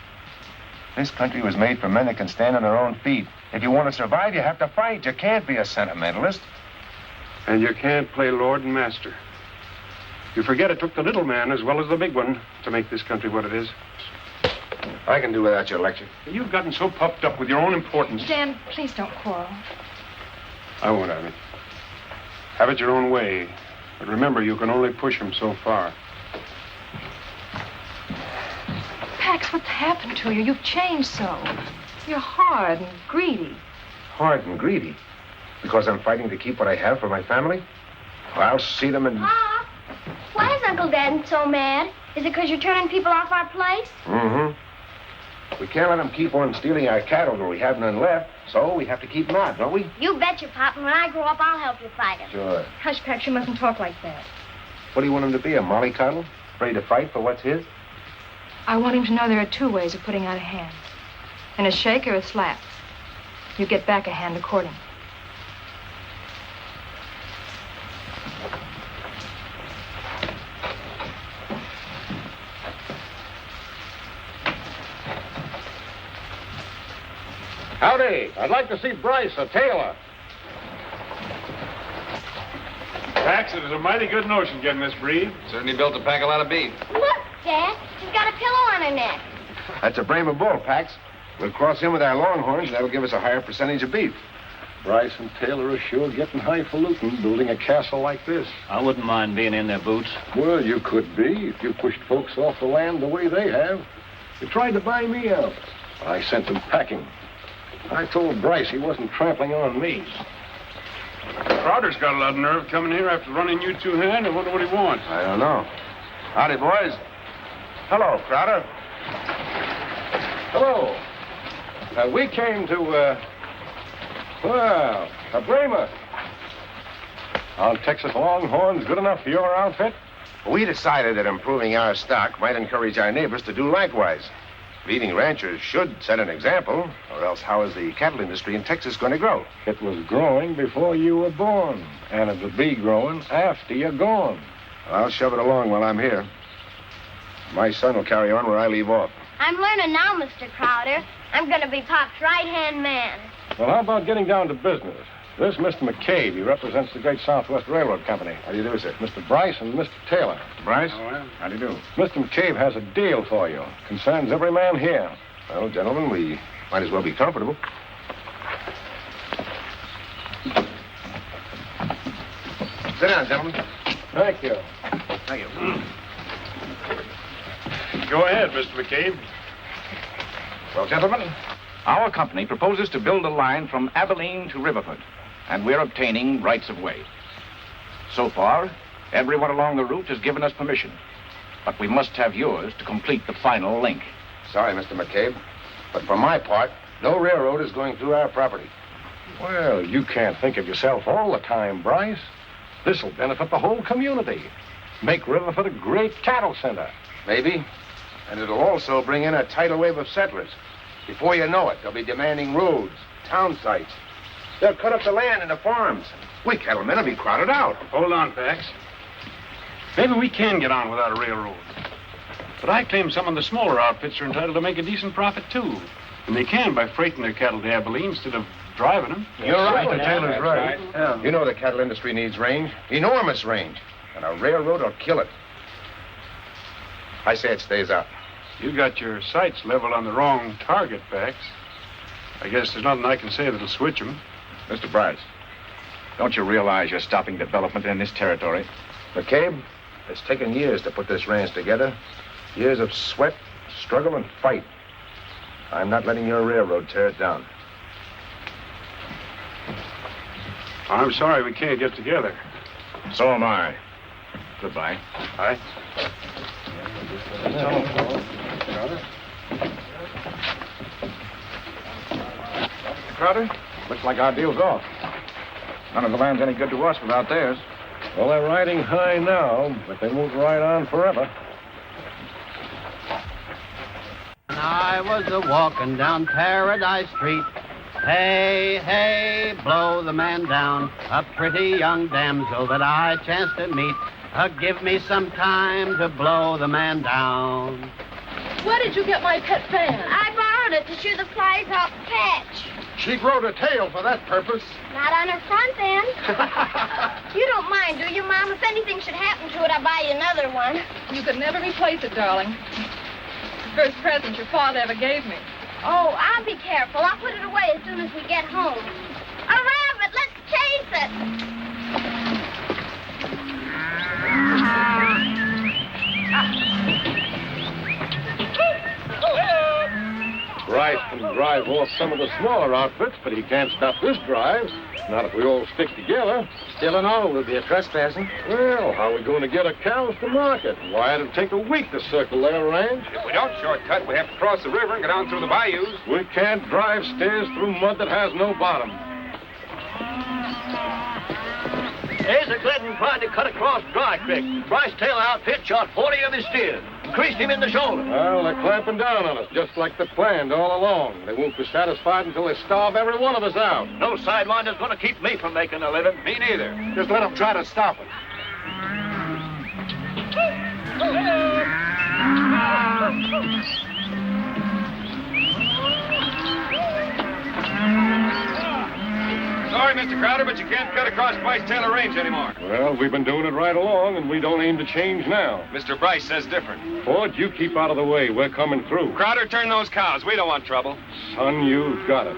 This country was made for men that can stand on their own feet. If you want to survive, you have to fight. You can't be a sentimentalist. And you can't play lord and master. You forget it took the little man as well as the big one to make this country what it is. I can do without your lecture. You've gotten so puffed up with your own importance. Dan, please don't quarrel. I won't have it. Have it your own way. But remember, you can only push him so far. Pax, what's happened to you? You've changed so. You're hard and greedy. Hard and greedy? Because I'm fighting to keep what I have for my family? Well, I'll see them and... Pa, why is Uncle Dan so mad? Is it because you're turning people off our place? Mm-hmm. We can't let them keep on stealing our cattle till we have none left, so we have to keep them out, don't we? You betcha, Pop, and when I grow up, I'll help you fight him. Sure. Hush, Pax, you mustn't talk like that. What do you want him to be, a mollycoddle? Afraid to fight for what's his? I want him to know there are two ways of putting out a hand. And a shake or a slap. You get back a hand according. Howdy. I'd like to see Bryce, a tailor. Pax, it is a mighty good notion getting this breed. Certainly built to pack a lot of beef. Look, Dad. She's got a pillow on her neck. That's a Brahma bull, Pax. We'll cross him with our longhorns, and that'll give us a higher percentage of beef. Bryce and Taylor are sure getting highfalutin building a castle like this. I wouldn't mind being in their boots. Well, you could be if you pushed folks off the land the way they have. You tried to buy me out. I sent them packing. I told Bryce he wasn't trampling on me. Crowder's got a lot of nerve coming here after running you two-hand. I wonder what he wants. I don't know. Howdy, boys. Hello, Crowder. Hello. We came to, a Brahma. Our Texas Longhorns good enough for your outfit? We decided that improving our stock might encourage our neighbors to do likewise. Leading ranchers should set an example, or else how is the cattle industry in Texas going to grow? It was growing before you were born, and it'll be growing after you're gone. I'll shove it along while I'm here. My son will carry on where I leave off. I'm learning now, Mr. Crowder. I'm going to be Pop's right-hand man. Well, how about getting down to business? This is Mr. McCabe. He represents the Great Southwest Railroad Company. How do you do, sir? Mr. Bryce and Mr. Taylor. Bryce? Oh, well. How do you do? Mr. McCabe has a deal for you. Concerns every man here. Well, gentlemen, we might as well be comfortable. Sit down, gentlemen. Thank you. Thank you. Go ahead, Mr. McCabe. Well, gentlemen, Our company proposes to build a line from Abilene to Riverford, and we're obtaining rights of way. So far, everyone along the route has given us permission, but we must have yours to complete the final link. Sorry, Mr. McCabe, but for my part, no railroad is going through our property. Well, you can't think of yourself all the time, Bryce. This'll benefit the whole community. Make Riverford a great cattle center. Maybe. And it'll also bring in a tidal wave of settlers. Before you know it, they'll be demanding roads, town sites. They'll cut up the land into farms. We cattlemen will be crowded out. Hold on, Pax. Maybe we can get on without a railroad. But I claim some of the smaller outfits are entitled to make a decent profit, too. And they can by freighting their cattle to Abilene instead of driving them. You're right. Mr. Taylor's right. Yeah. You know the cattle industry needs range. Enormous range. And a railroad will kill it. I say it stays out. You got your sights leveled on the wrong target, Pax. I guess there's nothing I can say that'll switch them. Mr. Bryce, don't you realize you're stopping development in this territory? McCabe, it's taken years to put this ranch together. Years of sweat, struggle, and fight. I'm not letting your railroad tear it down. I'm sorry we can't get together. So am I. Goodbye. Bye. Crowder, looks like our deal's off. None of the land's any good to us without theirs. Well, they're riding high now, but they won't ride on forever. I was a-walking down Paradise Street. Hey, hey, blow the man down. A pretty young damsel that I chanced to meet. Give me some time to blow the man down. Where did you get my pet fan? I borrowed it to shoo the flies off the patch. She growed a tail for that purpose. Not on her front end. You don't mind, do you, Mom? If anything should happen to it, I'll buy you another one. You could never replace it, darling. first present your father ever gave me. Oh, I'll be careful. I'll put it away as soon as we get home. A rabbit! Let's chase it! Bryce can drive off some of the smaller outfits, but he can't stop this drive. Not if we all stick together. Still and all, we'll be a trespassing. Well, how are we going to get our cows to market? Why, it'll take a week to circle their ranch. If we don't shortcut, we have to cross the river and go down through the bayous. We can't drive stairs through mud that has no bottom. There's a Glidden trying to cut across Dry Creek. Bryce Taylor outfit shot 40 of his steers. Creased him in the shoulder. Well, they're clamping down on us, just like they planned all along. They won't be satisfied until they starve every one of us out. No sidelinder's going to keep me from making a living. Me neither. Just let them try to stop it. Sorry, Mr. Crowder, but you can't cut across Bryce Taylor Range anymore. Well, we've been doing it right along, and we don't aim to change now. Mr. Bryce says different. Ford, you keep out of the way. We're coming through. Crowder, turn those cows. We don't want trouble. Son, you've got it.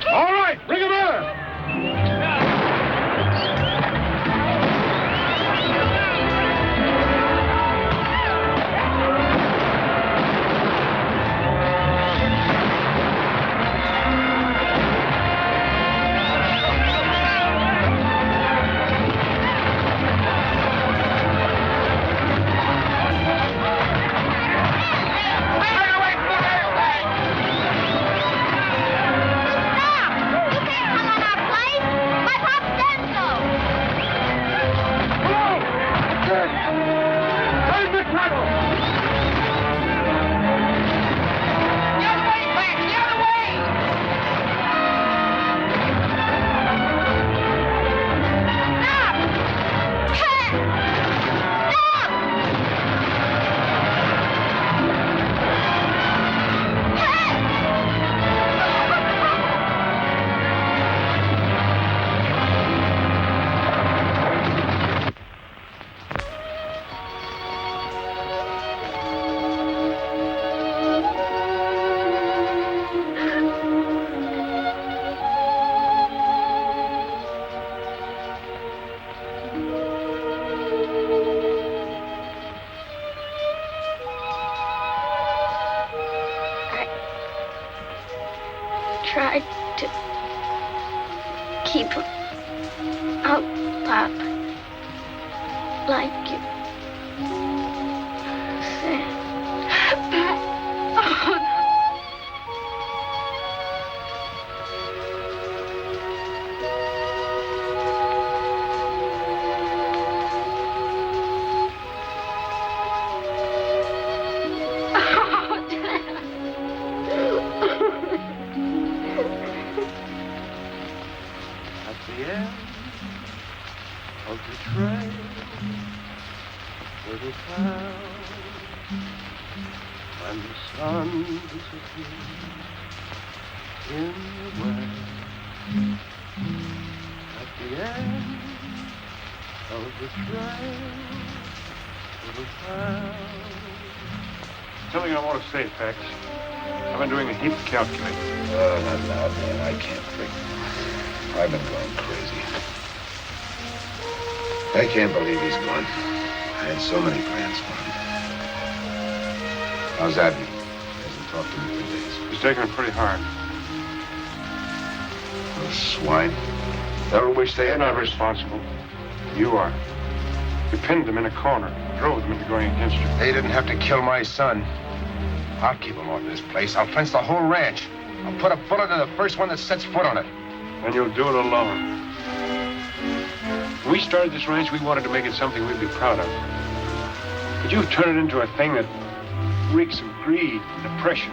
All right, bring him in. Tried to keep him out, Pop. Like you said. Oh, no. Something I want to say, Pax. I've been doing a heap of calculating. Oh, not loud, man. I can't think. I've been going crazy. I can't believe he's gone. I had so many plans for him. How's Abby? He hasn't talked to me for days. He's taking it pretty hard. Those swine. They'll wish they They're had not responsible. You are. You pinned them in a corner, drove them into going against you. They didn't have to kill my son. I'll keep him off this place. I'll fence the whole ranch. I'll put a bullet in the first one that sets foot on it. And you'll do it alone. When we started this ranch, we wanted to make it something we'd be proud of. But you've turned it into a thing that reeks of greed and oppression.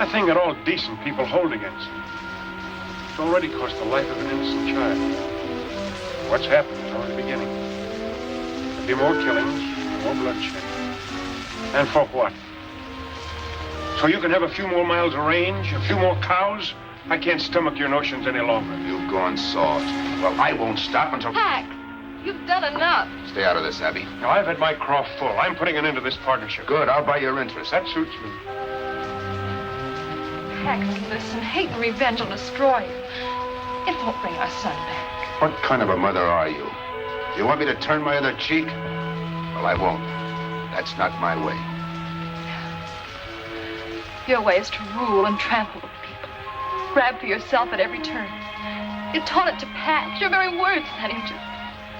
A thing that all decent people hold against. It's already cost the life of an innocent child. What's happened is only the beginning. There'll be more killings, more bloodshed. And for what? So you can have a few more miles of range, a few more cows? I can't stomach your notions any longer. You've gone soft. Well, I won't stop until... Pax, You've done enough. Stay out of this, Abby. Now, I've had my craw full. I'm putting an end to this partnership. Good, I'll buy your interest. That suits me. Paxton, listen. Hate and revenge will destroy you. It won't bring our son back. What kind of a mother are you? You want me to turn my other cheek? Well, I won't. That's not my way. Your way is to rule and trample the people. Grab for yourself at every turn. You taught it to Pax. Your very words led him to.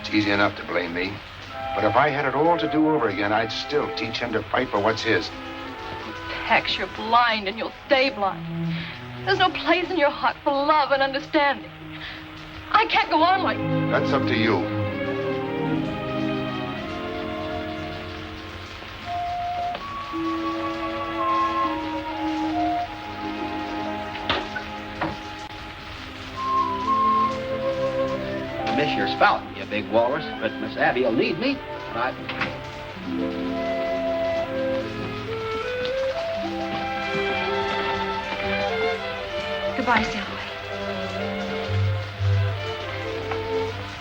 It's easy enough to blame me. But if I had it all to do over again, I'd still teach him to fight for what's his. Pax, you're blind and you'll stay blind. There's no place in your heart for love and understanding. I can't go on like this. That's up to you. I miss your spout, you big walrus, but Miss Abby will need me. Goodbye, Silver.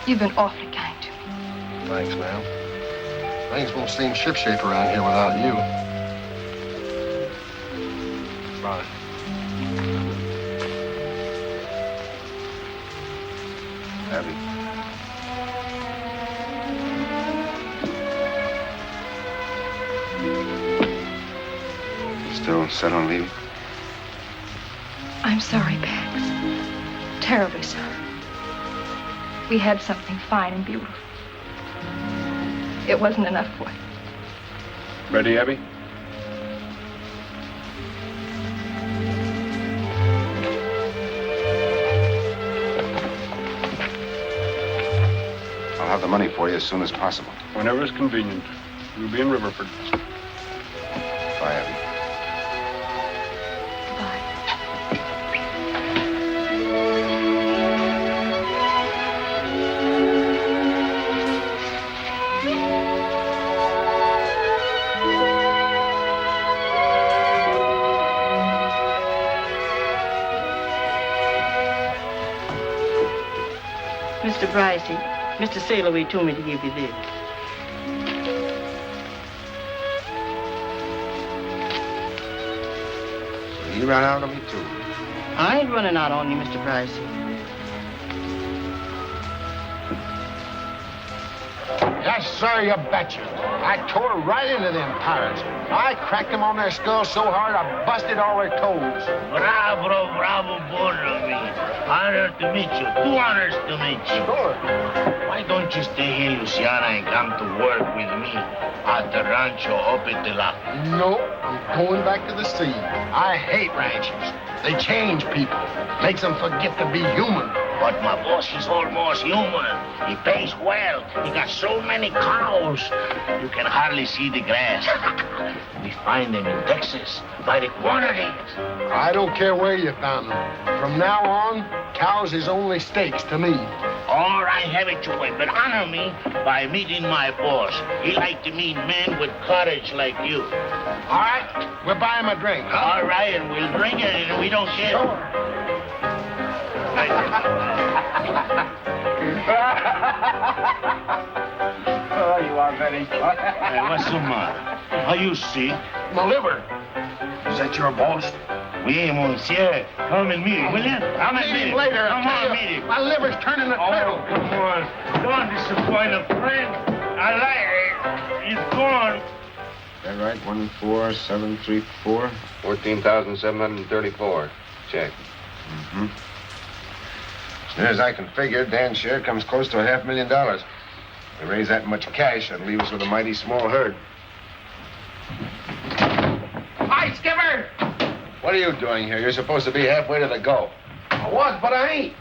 You've been awfully kind to me. Thanks, ma'am. Things won't seem shipshape around here without you. Bye. Abby. Still set on leaving? I'm sorry, Pax. Terribly sorry. We had something fine and beautiful. It wasn't enough for you. Ready, Abby? I'll have the money for you as soon as possible. Whenever it's convenient. We'll be in Riverford. Bye, Abby. Mr. Brycey, Mr. Sailorway told me to give you this. So he ran out on me, too. I ain't running out on you, Mr. Brycey. Yes, sir, you betcha. I tore right into them pirates. I cracked them on their skulls so hard I busted all their toes. Bravo, Borrow. Honor to meet you. 2 honors to meet you. Sure. Why don't you stay here, Luciana, and come to work with me at the rancho up at the lock? No, I'm going back to the sea. I hate ranches. They change people. Makes them forget to be human. But my boss is almost human. He pays well. He got so many cows, you can hardly see the grass. We find them in Texas by the quantities. I don't care where you found them. From now on, cows is only steaks to me. All right, have it your way, but honor me by meeting my boss. He like to meet men with courage like you. All right, we'll buy him a drink. All right, and we'll drink it, and we don't care. Sure. Oh, you are very funny. Hey, what's the matter? How you sick? My liver. Is that your boss? Oui, monsieur. Come and meet him, will you? Come and meet him. Later. Come on, meet him. My liver's turning to turtle. Oh, come on. Don't disappoint a friend. I like it. He's gone. Is that right? 14734? 14,734. Check. Mm-hmm. As near as I can figure, Dan's share comes close to $500,000. We raise that much cash, that'll leave us with a mighty small herd. Hi, Skipper! What are you doing here? You're supposed to be halfway to the Gulf. I was, but I ain't.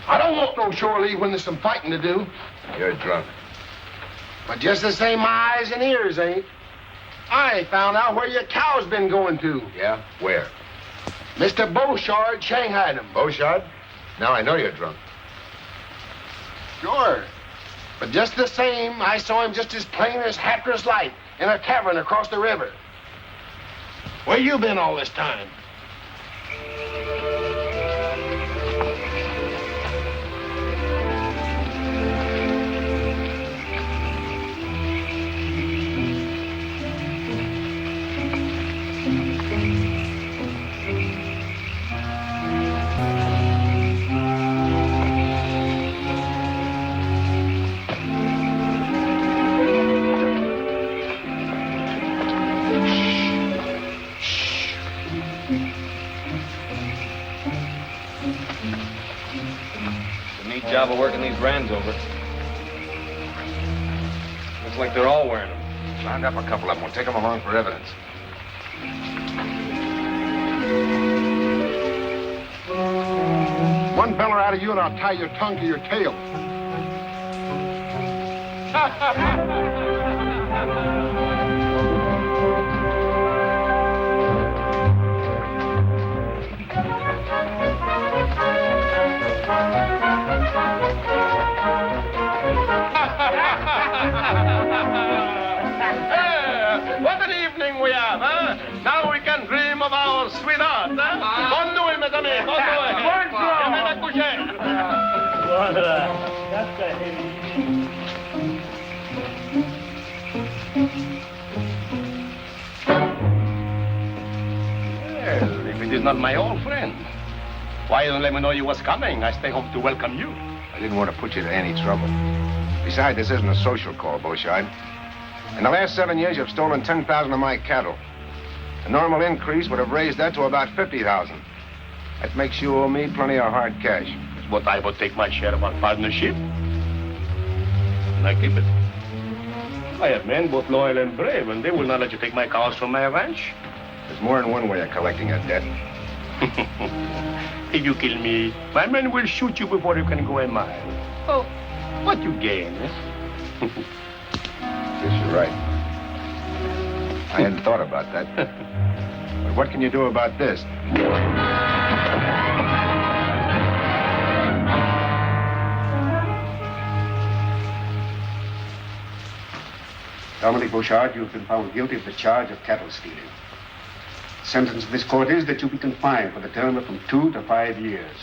I don't want no shore leave when there's some fighting to do. You're drunk. But just the same, my eyes and ears ain't. I found out where your cow's been going to. Yeah? Where? Mr. Beauchard shanghaied him. Beauchard? Now I know you're drunk. Sure. But just the same, I saw him just as plain as Hatteras light in a tavern across the river. Where you been all this time? It's a neat job of working these brands over. Looks like they're all wearing them. Round up a couple of them. We'll take them along for evidence. One feller out of you and I'll tie your tongue to your tail. What an evening we have, huh? Now we can dream of our sweetheart, huh? Bonne nuit, mes amis. Bonne nuit. Jamais la coucher. Voilà. That's the Well, if it is not my old friend, why don't let me know you was coming? I stay home to welcome you. I didn't want to put you to any trouble. Besides, this isn't a social call, Beauchard. In the last 7 years, you've stolen 10,000 of my cattle. A normal increase would have raised that to about 50,000. That makes you owe me plenty of hard cash. But I will take my share of our partnership. And I keep it. I have men both loyal and brave, and they will not let you take my cows from my ranch. There's more than one way of collecting a debt. If you kill me, my men will shoot you before you can go a mile. Oh, what you gain, eh? Guess you're right. I hadn't thought about that. But what can you do about this? Dominic Beauchard, you have been found guilty of the charge of cattle stealing. The sentence of this court is that you be confined for the term of from 2 to 5 years.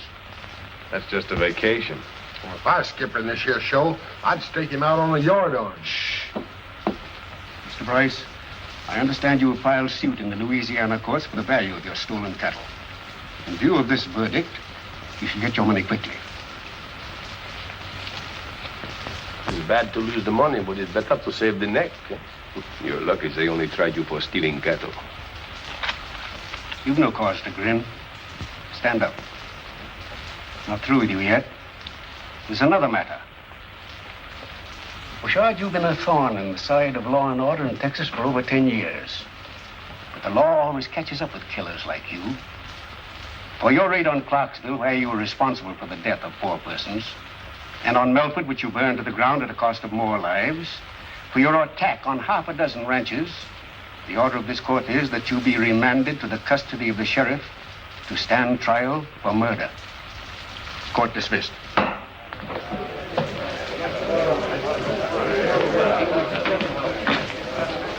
That's just a vacation. Well, if I was skipper in this here show, I'd stake him out on a yard arm. Shh. Mr. Bryce, I understand you have filed suit in the Louisiana courts for the value of your stolen cattle. In view of this verdict, you should get your money quickly. It's bad to lose the money, but it's better to save the neck. You're lucky they only tried you for stealing cattle. You've no cause to grin. Stand up. Not through with you yet. There's another matter. Beauchard, you've been a thorn in the side of law and order in Texas for over 10 years. But the law always catches up with killers like you. For your raid on Clarksville, where you were responsible for the death of 4 persons, and on Melford, which you burned to the ground at a cost of more lives, for your attack on half a dozen ranches, the order of this court is that you be remanded to the custody of the sheriff to stand trial for murder. Court dismissed.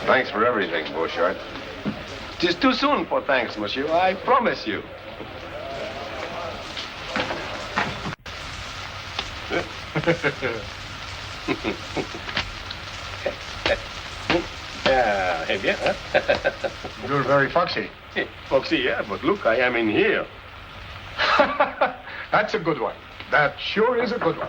Thanks for everything, Beauchard. It is too soon for thanks, monsieur. I promise you. Eh bien, hein? You're very foxy. Foxy, yeah, but look, I am in here. That's a good one. That sure is a good one.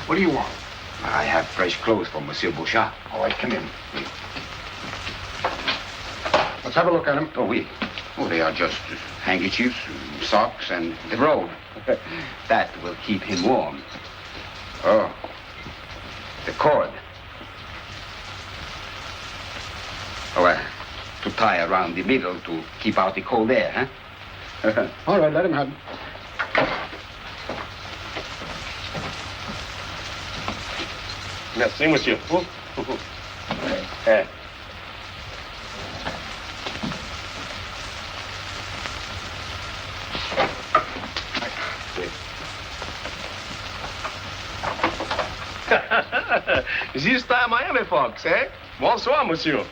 What do you want? I have fresh clothes for Monsieur Beauchard. All right, come in. Let's have a look at them. Oh, oui. Oh, they are just handkerchiefs, socks, and the robe. That will keep him warm. Oh. The cord. Oh, to tie around the middle to keep out the cold air, huh? All right, let him have it. Merci, monsieur. Eh. This time I am a fox, eh? Bonsoir, monsieur.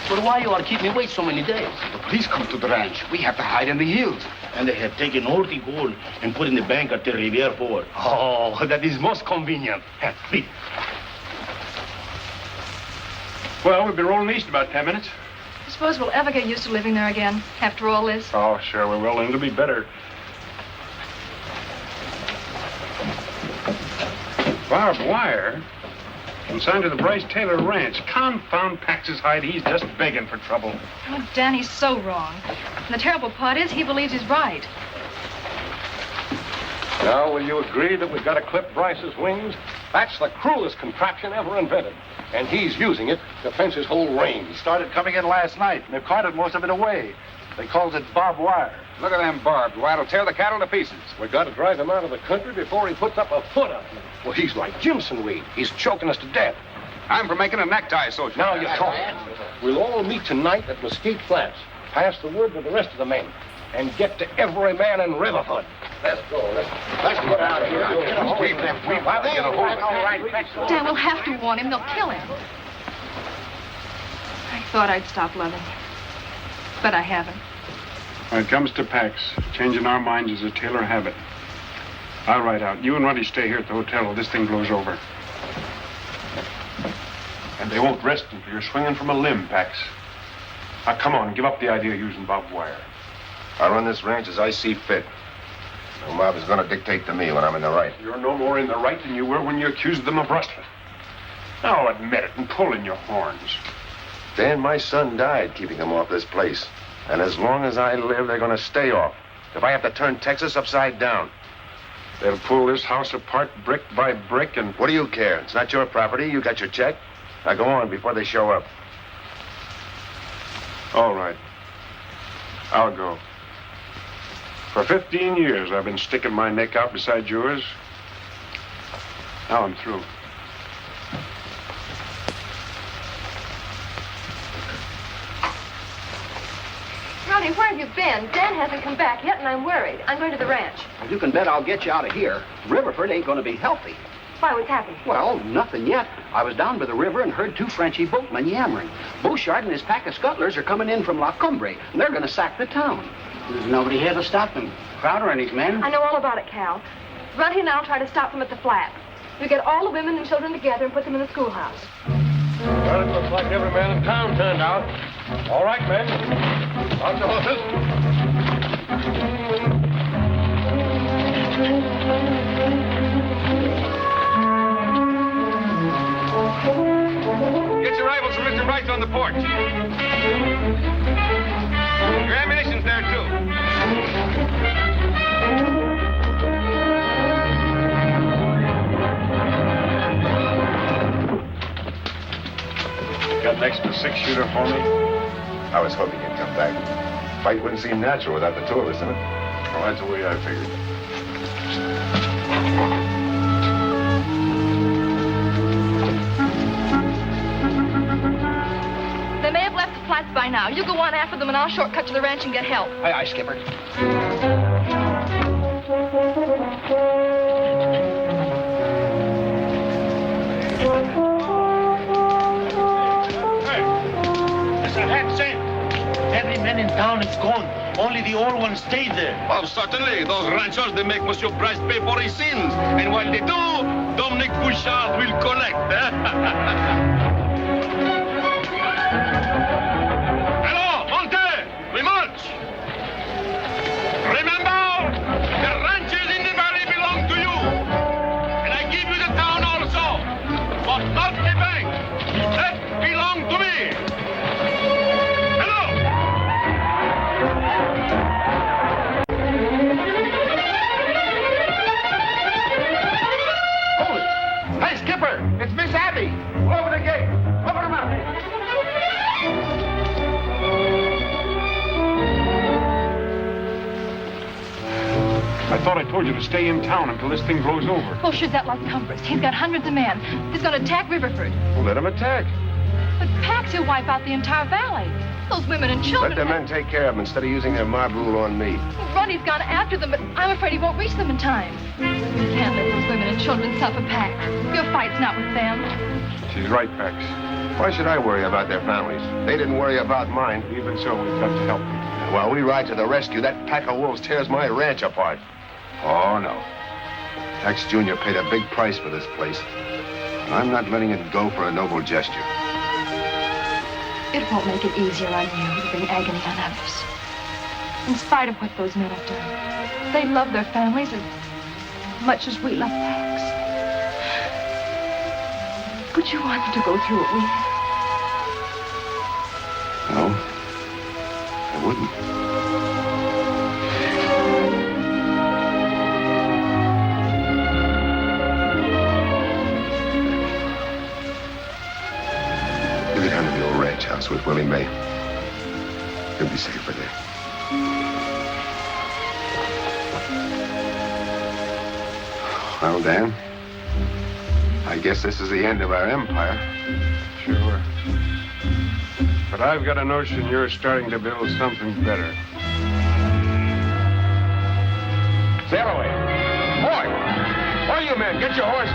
But why you are keeping me wait so many days? Please come to the ranch. We have to hide in the hills. And they have taken all the gold and put in the bank at the Riviera Ford. Oh, that is most convenient. Please. Well, we'll be rolling east about 10 minutes. I suppose we'll ever get used to living there again after all this. Oh, sure we will, and it'll be better. Barbed wire? Consigned to the Bryce Taylor Ranch. Confound Pax's hide. He's just begging for trouble. Oh, Danny's so wrong. And the terrible part is he believes he's right. Now, will you agree that we've got to clip Bryce's wings? That's the cruelest contraption ever invented. And he's using it to fence his whole range. It started coming in last night, and they've carted most of it away. They calls it barbed wire. Look at them barbed wire. It'll tear the cattle to pieces. We've got to drive him out of the country before he puts up a foot on it. Well, he's like Jimson weed. He's choking us to death. I'm for making a necktie social. Now you talk. We'll all meet tonight at Mesquite Flats. Pass the word to the rest of the men. And get to every man in Riverfoot. Let's go. Let's get out of here. Dan, we'll have to warn him. They'll kill him. I thought I'd stop loving him. But I haven't. When it comes to Pax, changing our minds is a Taylor habit. I'll ride out. You and Ruddy stay here at the hotel till this thing blows over. And they won't rest until you're swinging from a limb, Pax. Now, come on, give up the idea of using barbed wire. I run this ranch as I see fit. No mob is going to dictate to me when I'm in the right. You're no more in the right than you were when you accused them of rustling. Now admit it and pull in your horns. Dan, my son died keeping them off this place. And as long as I live, they're going to stay off. If I have to turn Texas upside down. They'll pull this house apart brick by brick and... What do you care? It's not your property. You got your check. Now go on before they show up. All right. I'll go. For 15 years, I've been sticking my neck out beside yours. Now I'm through. Ronnie, where have you been? Dan hasn't come back yet, and I'm worried. I'm going to the ranch. You can bet I'll get you out of here. Riverford ain't going to be healthy. Why, what's happened? Well, nothing yet. I was down by the river and heard two Frenchy boatmen yammering. Bouchard and his pack of scuttlers are coming in from La Cumbre, and they're going to sack the town. There's nobody here to stop them. Crowder and his men. I know all about it, Cal. Ronnie and I'll try to stop them at the flat. We get all the women and children together and put them in the schoolhouse. Well, it looks like every man in town turned out. All right, men. On the horses. Get your rifles from Mr. Bryce on the porch. Your ammunition's there, too. Got an extra 6-shooter for me? I was hoping you'd come back. Fight wouldn't seem natural without the two of us in it. Well, that's the way I figured. They may have left the flats by now. You go on after them, and I'll shortcut to the ranch and get help. Aye, aye, Skipper. Every man in town is gone. Only the old ones stayed there. Well, certainly. Those ranchers, they make Monsieur Bryce pay for his sins. And while they do, Dominic Bouchard will collect. Hello, Monte! We march! Remember, the ranches in the valley belong to you. And I give you the town also. But not the bank. That belong to me. Hey, Skipper! It's Miss Abby! Over the gate! Open them up! I thought I told you to stay in town until this thing blows over. Bullshit's at Las Cumbres. He's got hundreds of men. He's going to attack Riverford. Well, let him attack. But Pax will wipe out the entire valley. Those women and children... Let the men take care of them instead of using their mob rule on me. Ronnie's gone after them, but I'm afraid he won't reach them in time. We can't let those women and children suffer, Pax. Your fight's not with them. She's right, Pax. Why should I worry about their families? They didn't worry about mine. Even so, we've got to help them. While we ride to the rescue, that pack of wolves tears my ranch apart. Oh, no. Tex Jr. paid a big price for this place. And I'm not letting it go for a noble gesture. It won't make it easier on you to bring agony on others. In spite of what those men have done, they love their families as much as we love Pax. Would you want to go through what we have? No, I wouldn't. You get down to the old ranch house with Willie May. You'll be safer there. Well, Dan, I guess this is the end of our empire. Sure. But I've got a notion you're starting to build something better. Sail away. Boy! Boy, you men, get your horses.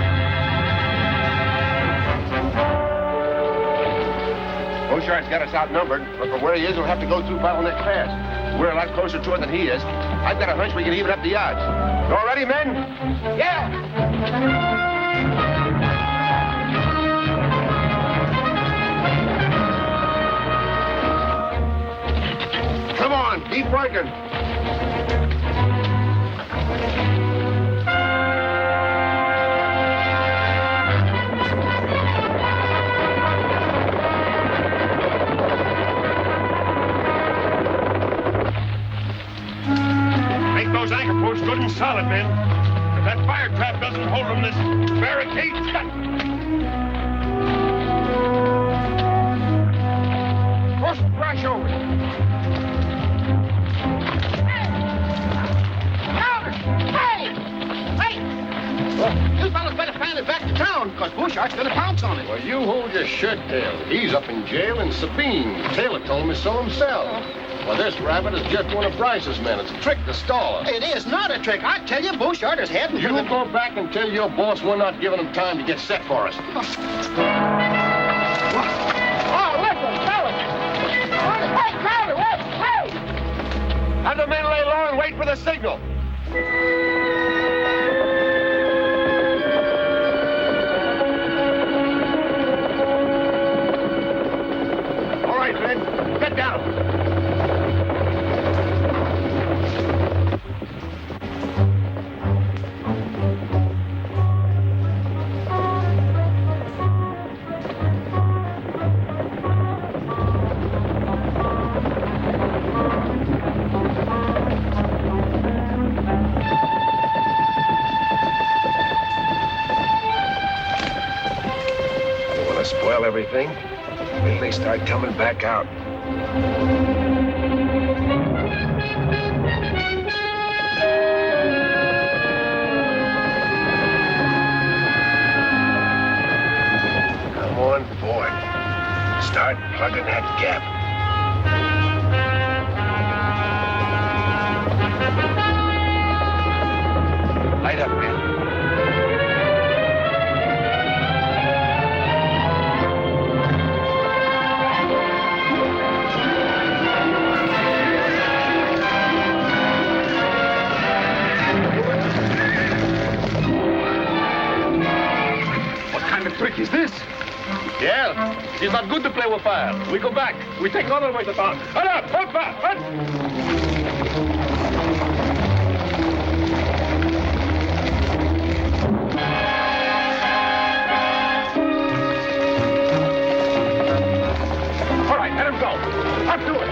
Beauchart's got us outnumbered, but from where he is, we'll have to go through Bottleneck Pass. We're a lot closer to it than he is. I've got a hunch we can even up the odds. You all ready, men? Yeah! Come on, keep working. Make those anchor posts good and solid, men. If that fire trap doesn't hold them, this barricade's cut. Push the brush over. You fellas better fan it back to town, because Beauchart's gonna pounce on it. Well, you hold your shirt tail. He's up in jail in Sabine. Taylor told me so himself. Well, this rabbit is just one of Bryce's men. It's a trick to stall us. It is not a trick. I tell you, Beauchart is heading You for the... go back and tell your boss we're not giving him time to get set for us. Oh, listen, fellas. Hey, Crowder, wait, hey! Have the men lay low and wait for the signal. All right, men, get down. Spoil everything. Wait till they start coming back out. Come on board. Start plugging that gap. Light up, man. Trick is this? Yeah, it's not good to play with fire. We go back. We take other way to town. Hold up! Hold fast! Hold! All right, let him go. Up to it.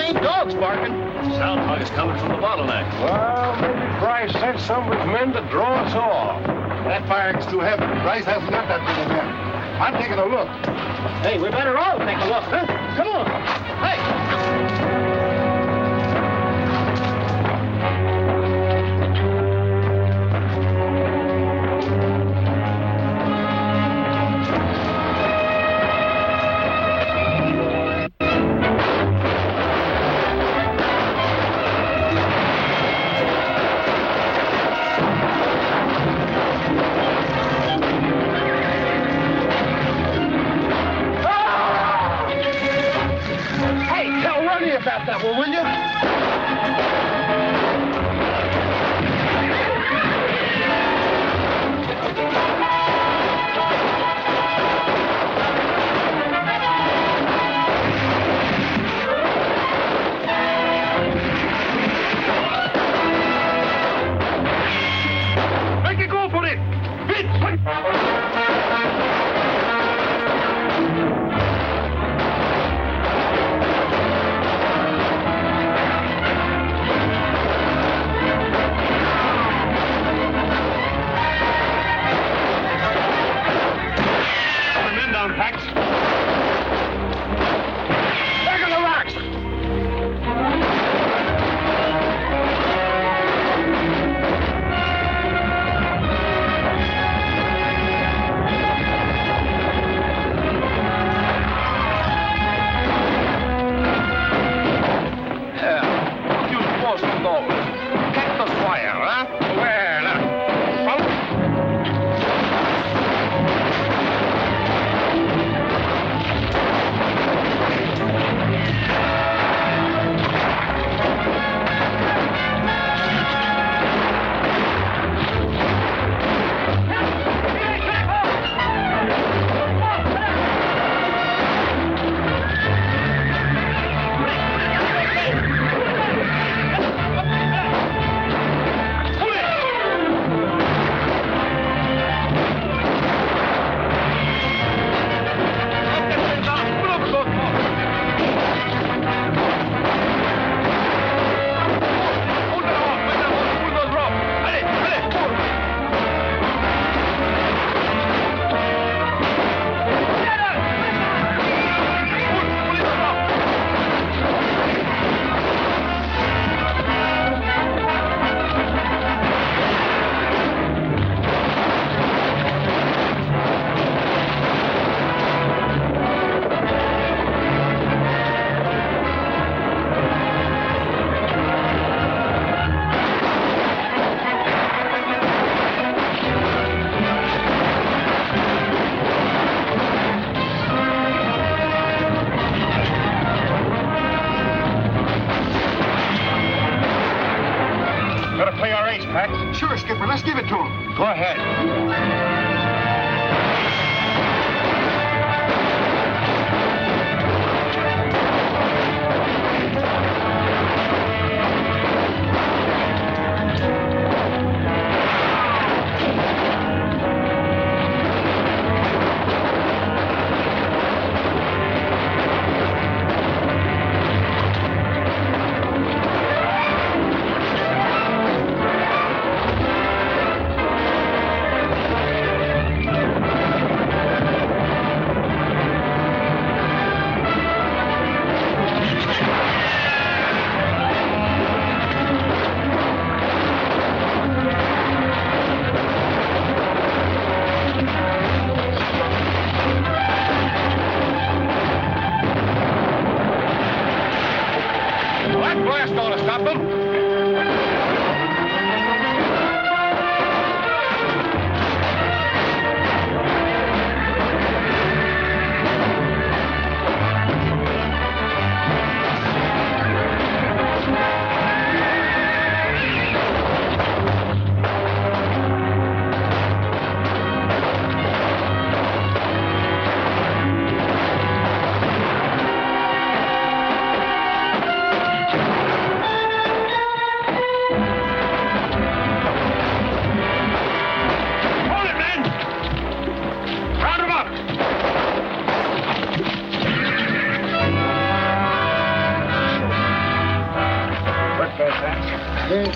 ain't dogs barking. Sound talk is coming from the bottleneck. Well, maybe Bryce sent some of his men to draw us off. That firing's too heavy. Bryce hasn't got that many men. I'm taking a look. Hey, we better all take a look, huh? Come on. Hey. About that one, will you? Make it go for it!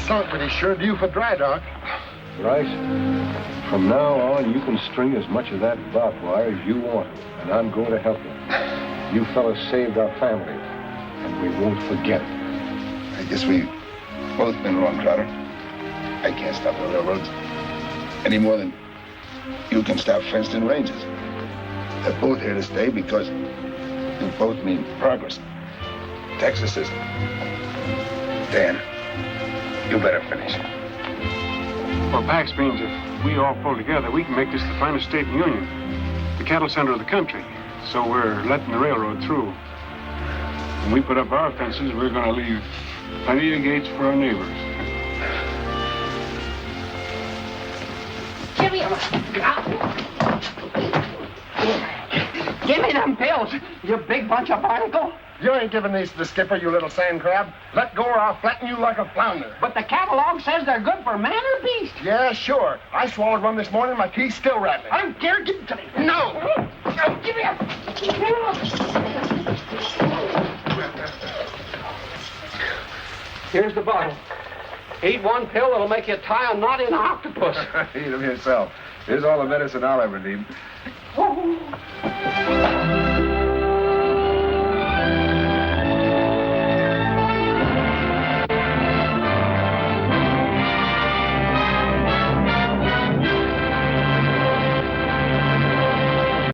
sunk, but he's sure due for dry dock. Bryce, from now on, you can string as much of that barbed wire as you want, and I'm going to help you. You fellas saved our family, and we won't forget it. I guess we've both been wrong, Crowder. I can't stop the railroads any more than you can stop fenced-in ranges. They're both here to stay because they both mean progress. Texas is... Dan, you better finish. Well, Pax means if we all pull together, we can make this the finest state in the Union, the cattle center of the country. So we're letting the railroad through. When we put up our fences, we're going to leave plenty of gates for our neighbors. Give me them pills, you big bunch of barnacle. You ain't giving these to the skipper, you little sand crab. Let go or I'll flatten you like a flounder. But the catalog says they're good for man or beast. Yeah, sure. I swallowed one this morning, my teeth's still rattling. I don't care, give it to me. No! No, give me a... Here's the bottle. Eat one pill, it'll make you tie a knot in an octopus. Eat them yourself. Here's all the medicine I'll ever need. Oh.